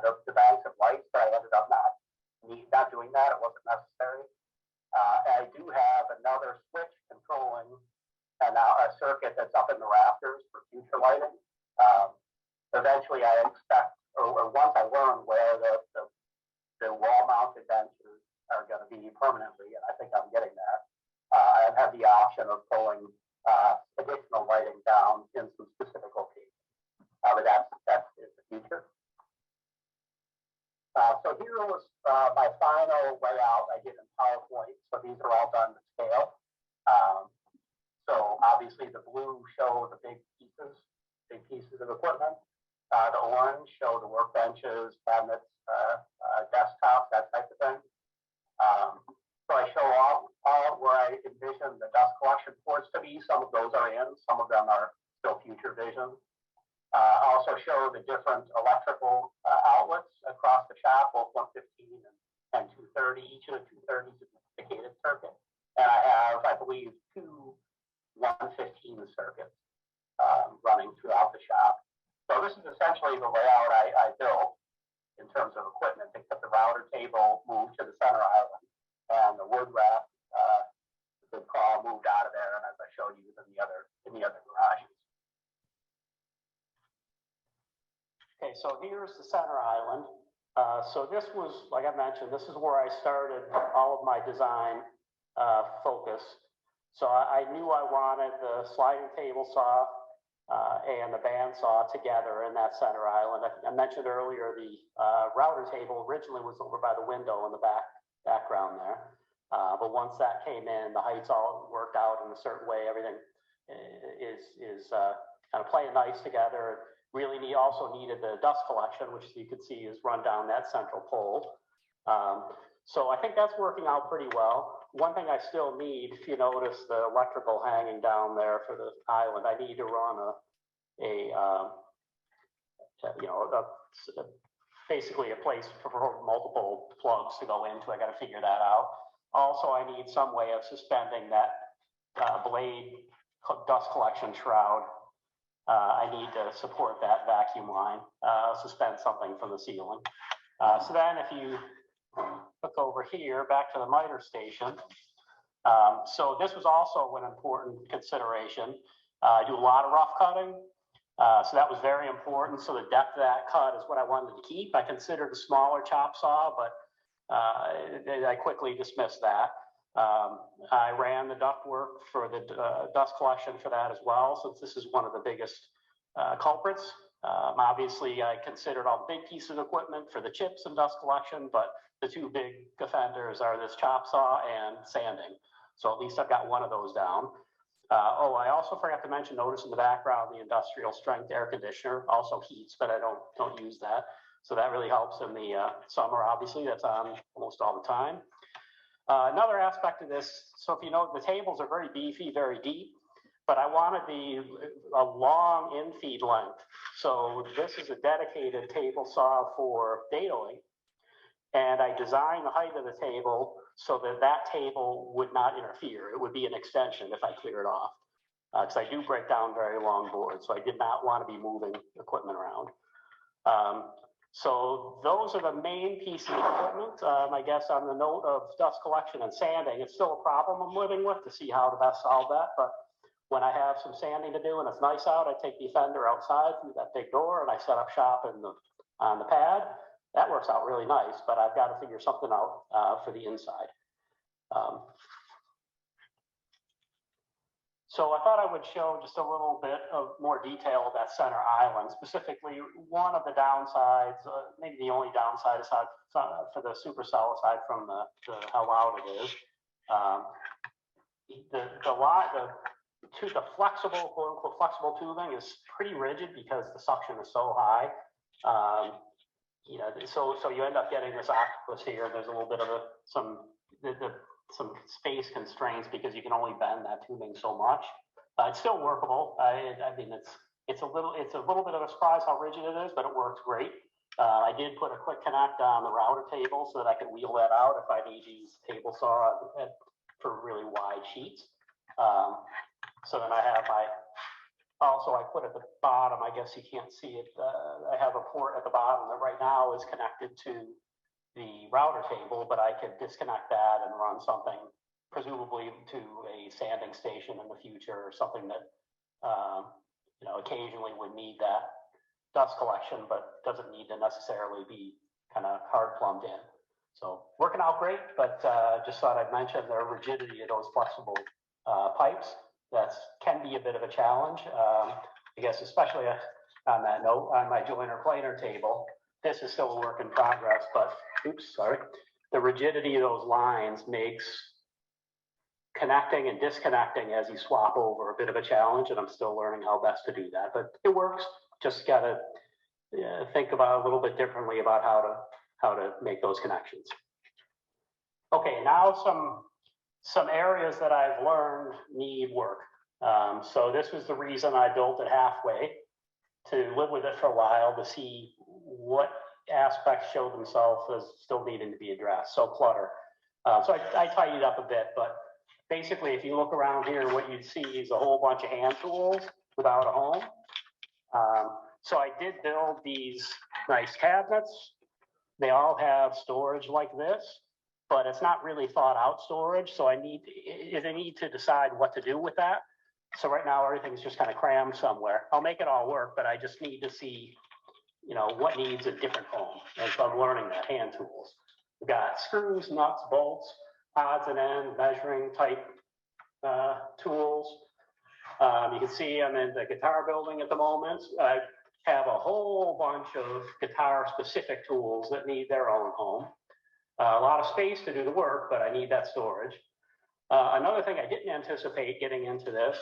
the banks of lights, but I ended up not doing that. It wasn't necessary. I do have another switch controlling a circuit that's up in the rafters for future lighting. Eventually, I expect, or once I learn where the wall-mounted benches are going to be permanently, and I think I'm getting there, I have the option of pulling additional lighting down in some specific locations. But that's in the future. So here was my final layout I did in PowerPoint. So these are all done to scale. So obviously the blue show the big pieces of equipment. The orange show the workbenches, cabinets, desktops, that type of thing. So I show all where I envision the dust collection ports to be. Some of those are in, some of them are still future vision. I also show the different electrical outlets across the shop, both 115 and 230. Each of the 230s is a dedicated circuit. And I have, I believe, 2 115 circuits running throughout the shop. So this is essentially the layout I built in terms of equipment, except the router table moved to the center island and the wood wrap, the crawl moved out of there, and as I showed you in the other garages. Okay, so here's the center island. So this was, like I mentioned, this is where I started all of my design focus. So I knew I wanted the sliding table saw and the bandsaw together in that center island. I mentioned earlier the router table originally was over by the window in the background there. But once that came in, the heights all worked out in a certain way. Everything is kind of playing nice together. Really also needed the dust collection, which you can see is run down that central pole. So I think that's working out pretty well. One thing I still need, if you notice the electrical hanging down there for the island, I need to run basically a place for multiple plugs to go into. I got to figure that out. Also, I need some way of suspending that blade dust collection shroud. I need to support that vacuum line, suspend something from the ceiling. So then if you look over here, back to the miter station. So this was also an important consideration. I do a lot of rough cutting. So that was very important. So the depth of that cut is what I wanted to keep. I considered a smaller chop saw, but I quickly dismissed that. I ran the duct work for the dust collection for that as well, since this is one of the biggest culprits. Obviously, I considered all the big pieces of equipment for the chips and dust collection, but the two big offenders are this chop saw and sanding. So at least I've got one of those down. Oh, I also forgot to mention, notice in the background, the industrial strength air conditioner also heats, but I don't use that. So that really helps in the summer, obviously, that's on almost all the time. Another aspect of this, so if you know, the tables are very beefy, very deep, but I wanted a long in-feed length. So this is a dedicated table saw for dadoing. And I designed the height of the table so that that table would not interfere. It would be an extension if I clear it off. Because I do break down very long boards, so I did not want to be moving equipment around. So those are the main pieces of equipment. I guess on the note of dust collection and sanding, it's still a problem I'm living with to see how to best solve that. But when I have some sanding to do and it's nice out, I take the offender outside through that big door and I set up shop on the pad. That works out really nice, but I've got to figure something out for the inside. So I thought I would show just a little bit of more detail of that center island, specifically one of the downsides, maybe the only downside aside for the supercell, aside from how loud it is. The flexible, quote unquote, flexible tubing is pretty rigid because the suction is so high. You know, so you end up getting this octopus here. There's a little bit of some space constraints because you can only bend that tubing so much. It's still workable. I mean, it's a little bit of a surprise how rigid it is, but it works great. I did put a quick connect on the router table so that I can wheel that out if I need to use table saw for really wide sheets. So then I have also I put at the bottom, I guess you can't see it, I have a port at the bottom that right now is connected to the router table, but I could disconnect that and run something presumably to a sanding station in the future, or something that you know, occasionally would need that dust collection, but doesn't need to necessarily be kind of hard plumbed in. So working out great, but just thought I'd mention the rigidity of those flexible pipes. That can be a bit of a challenge. I guess especially on that note, on my joiner planer table, this is still a work in progress, but oops, sorry. The rigidity of those lines makes connecting and disconnecting as you swap over a bit of a challenge, and I'm still learning how best to do that, but it works. Just gotta think about it a little bit differently about how to make those connections. Okay, now some areas that I've learned need work. So this was the reason I built it halfway, to live with it for a while, to see what aspects show themselves as still needing to be addressed. So clutter. So I tidied up a bit, but basically if you look around here, what you'd see is a whole bunch of hand tools without a home. So I did build these nice cabinets. They all have storage like this, but it's not really thought out storage. So I need to decide what to do with that. So right now everything's just kind of crammed somewhere. I'll make it all work, but I just need to see, you know, what needs a different home. And so I'm learning that, hand tools. We've got screws, nuts, bolts, odds and ends, measuring type tools. You can see I'm in the guitar building at the moment. I have a whole bunch of guitar specific tools that need their own home. A lot of space to do the work, but I need that storage. Another thing I didn't anticipate getting into this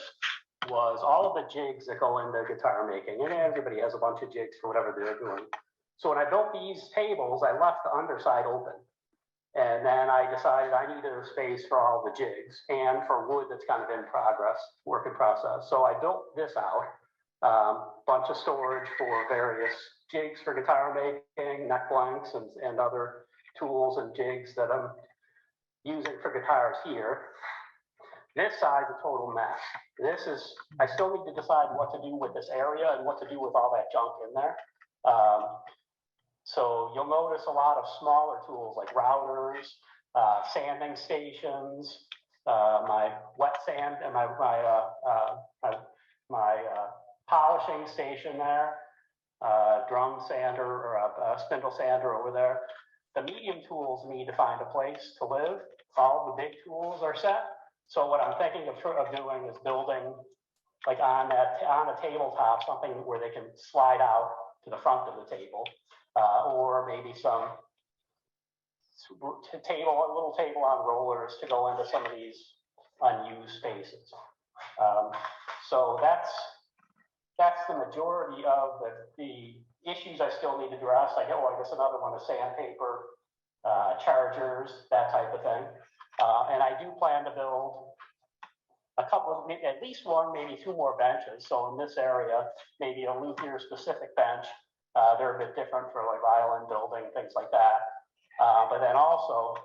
was all of the jigs that go into guitar making. And everybody has a bunch of jigs for whatever they're doing. So when I built these tables, I left the underside open. And then I decided I needed a space for all the jigs and for wood that's kind of in progress, work in process. So I built this out, bunch of storage for various jigs for guitar making, neck blanks, and other tools and jigs that I'm using for guitars here. This side's a total mess. I still need to decide what to do with this area and what to do with all that junk in there. So you'll notice a lot of smaller tools like routers, sanding stations, my wet sand and my polishing station there, drum sander or a spindle sander over there. The medium tools need to find a place to live. all the big tools are set. So what I'm thinking of doing is building like on a tabletop, something where they can slide out to the front of the table, or maybe some a little table on rollers to go into some of these unused spaces. So that's the majority of the issues I still need to address. I guess another one is sandpaper, chargers, that type of thing. And I do plan to build a couple of, at least one, maybe two more benches. So in this area, maybe a luthier specific bench. They're a bit different for like violin building, things like that. But then also,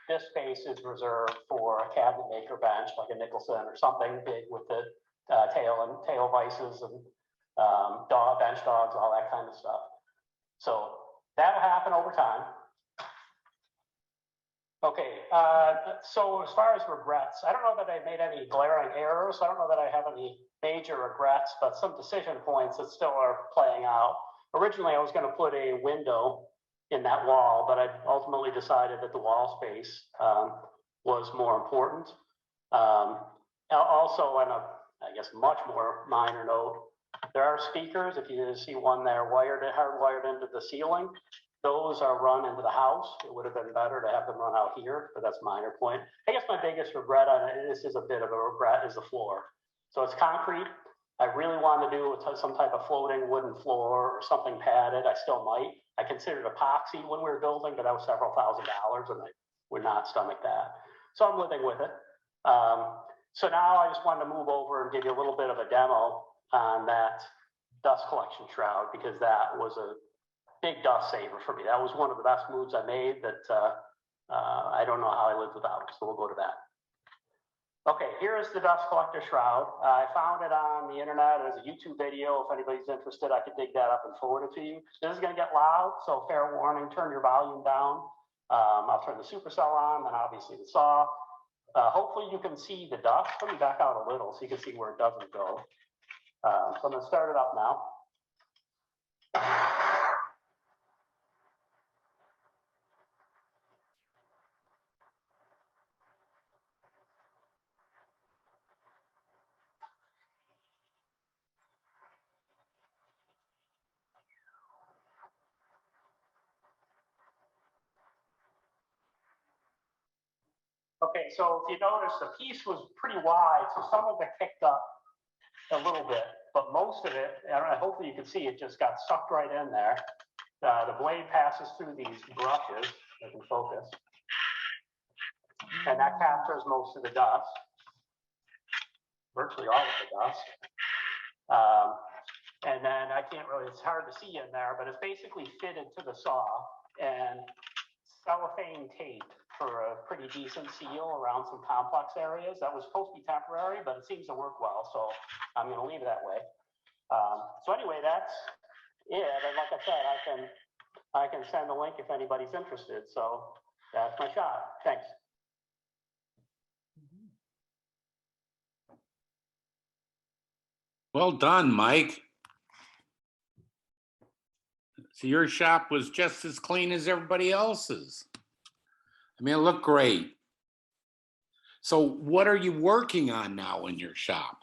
this space is reserved for a cabinet maker bench, like a Nicholson or something big with the tail vices and bench dogs, all that kind of stuff. So that'll happen over time. Okay, so as far as regrets, I don't know that I made any glaring errors. I don't know that I have any major regrets, but some decision points that still are playing out. Originally, I was going to put a window in that wall, but I ultimately decided that the wall space was more important. Also, on a, I guess, much more minor note, there are speakers, if you see one there, hardwired into the ceiling. Those are run into the house. It would have been better to have them run out here, but that's a minor point. I guess my biggest regret on it, this is a bit of a regret, is the floor. So it's concrete. I really wanted to do some type of floating wooden floor or something padded. I still might. I considered epoxy when we were building, but that was several $1,000s and I would not stomach that. So I'm living with it. So now I just wanted to move over and give you a little bit of a demo on that dust collection shroud, because that was a big dust saver for me. That was one of the best moves I made that I don't know how I lived without it. So we'll go to that. Okay, here is the dust collector shroud. I found it on the internet as a YouTube video. If anybody's interested, I could dig that up and forward it to you. This is going to get loud, so fair warning, turn your volume down. I'll turn the supercell on, then obviously the saw. Hopefully you can see the dust. Let me back out a little so you can see where it doesn't go. So I'm going to start it up now. Okay, so if you notice, the piece was pretty wide, so some of it kicked up a little bit, but most of it, hopefully you can see it just got sucked right in there. The blade passes through these brushes, I can focus, and that captures most of the dust, virtually all of the dust. And then I can't really, it's hard to see in there, but it's basically fitted to the saw and cellophane tape for a pretty decent seal around some complex areas. That was supposed to be temporary, but it seems to work well, so I'm going to leave it that way. So anyway, that's it. And like I said, I can send a link if anybody's interested. So that's my shot. Thanks. Well done, Mike. So your shop was just as clean as everybody else's. I mean, it looked great. So what are you working on now in your shop?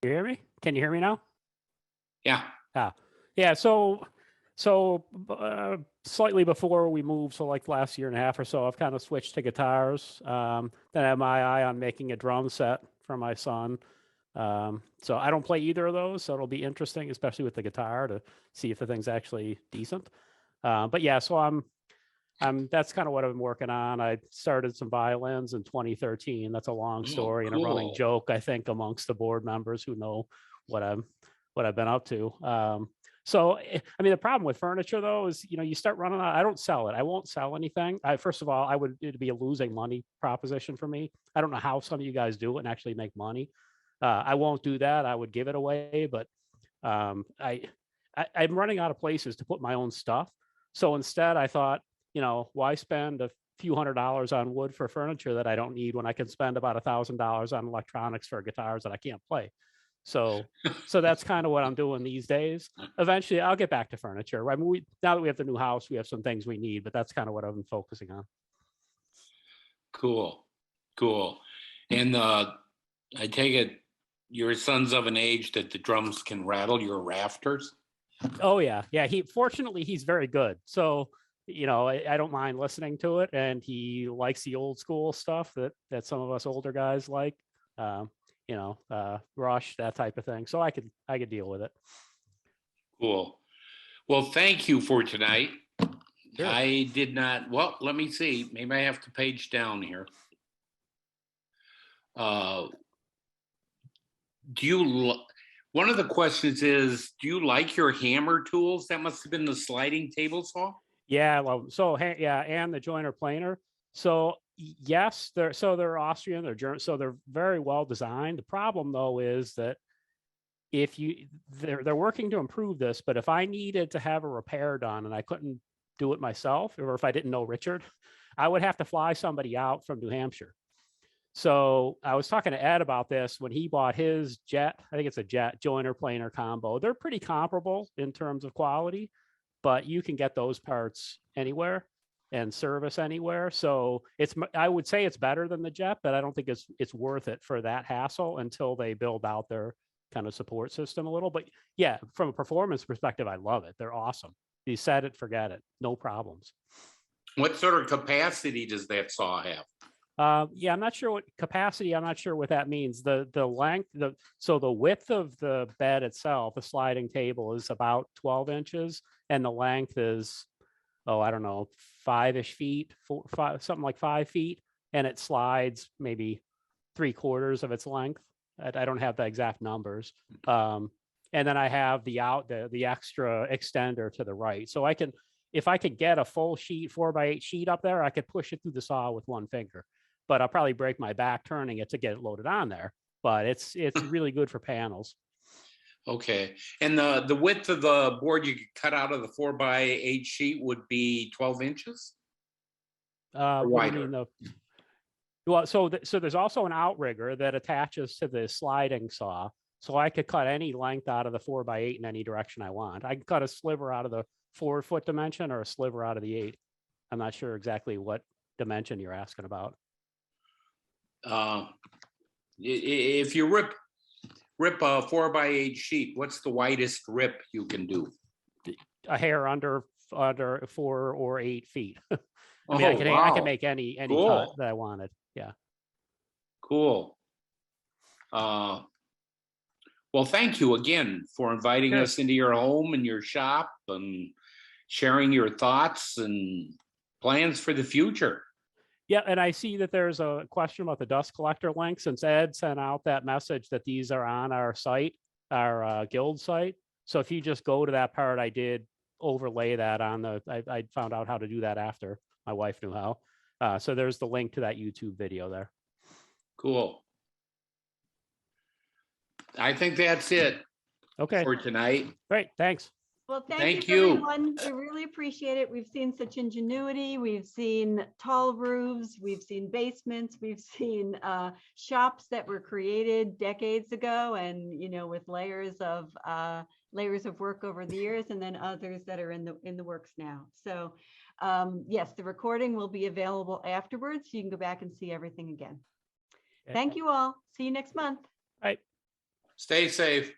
You hear me? Can you hear me now? Yeah. Yeah. So slightly before we moved, so like last year and a half or so, I've kind of switched to guitars. Then I have my eye on making a drum set for my son. So I don't play either of those, so it'll be interesting, especially with the guitar, to see if the thing's actually decent. But yeah, so I'm that's kind of what I've been working on. I started some violins in 2013. That's a long story and a running joke, I think, amongst the board members who know what I've been up to. So, I mean, the problem with furniture though is, you start running out. I don't sell it. I won't sell anything. First of all, it'd be a losing money proposition for me. I don't know how some of you guys do it and actually make money. I won't do that. I would give it away, but I'm running out of places to put my own stuff. So instead I thought, why spend a few $100s on wood for furniture that I don't need when I can spend about $1,000 on electronics for guitars that I can't play. So that's kind of what I'm doing these days. Eventually I'll get back to furniture. I mean, now that we have the new house, we have some things we need, but that's kind of what I've been focusing on. Cool, cool. And I take it your son's of an age that the drums can rattle your rafters? Oh yeah, yeah. Fortunately he's very good. So I don't mind listening to it, and he likes the old school stuff that some of us older guys like. Rush, that type of thing. So I could deal with it. Cool. Well, thank you for tonight. Sure. I did not, well, let me see. Maybe I have to page down here. One of the questions is, do you like your hammer tools? That must have been the sliding table saw? Yeah, well, so yeah, and the joiner planer. So yes, they're Austrian, they're German, so they're very well designed. The problem though is that they're working to improve this, but if I needed to have a repair done and I couldn't do it myself, or if I didn't know Richard, I would have to fly somebody out from New Hampshire. So I was talking to Ed about this when he bought his Jet. I think it's a Jet joiner planer combo. They're pretty comparable in terms of quality, but you can get those parts anywhere and service anywhere. So I would say it's better than the Jet, but I don't think it's worth it for that hassle until they build out their kind of support system a little. But yeah, from a performance perspective, I love it. They're awesome. You set it, forget it, no problems. What sort of capacity does that saw have? Yeah, I'm not sure what capacity. I'm not sure what that means. The length, so the width of the bed itself, the sliding table, is about 12 inches, and the length is, I don't know, 5-ish feet, 5, something like 5 feet, and it slides maybe 3/4 of its length. I don't have the exact numbers. And then I have the extra extender to the right, so if I could get a full sheet 4x8 sheet up there, I could push it through the saw with one finger. But I'll probably break my back turning it to get it loaded on there. But it's really good for panels. Okay. And the width of the board you could cut out of the 4x8 sheet would be 12 inches? Or wider? Well, so there's also an outrigger that attaches to the sliding saw. So I could cut any length out of the 4x8 in any direction I want. I can cut a sliver out of the 4-foot dimension or a sliver out of the 8. I'm not sure exactly what dimension you're asking about. If you rip a 4x8 sheet, what's the widest rip you can do? A hair under 4 or 8 feet. I mean, I can make any Cool. cut that I wanted. Yeah. Cool. Well, thank you again for inviting Sure. us into your home and your shop and sharing your thoughts and plans for the future. Yeah, and I see that there's a question about the dust collector link, since Ed sent out that message that these are on our site, our guild site. So if you just go to that part, I did overlay that on I found out how to do that after my wife knew how. So there's the link to that YouTube video there. Cool. I think that's it. Okay. For tonight. Great, thanks. Well, Thank you, you. everyone. We really appreciate it. We've seen such ingenuity. We've seen tall roofs. We've seen basements. We've seen shops that were created decades ago, and with layers of work over the years, and then others that are in the works now. So, yes, the recording will be available afterwards. So you can go back and see everything again. Thank you all. See you next month. Bye. Stay safe.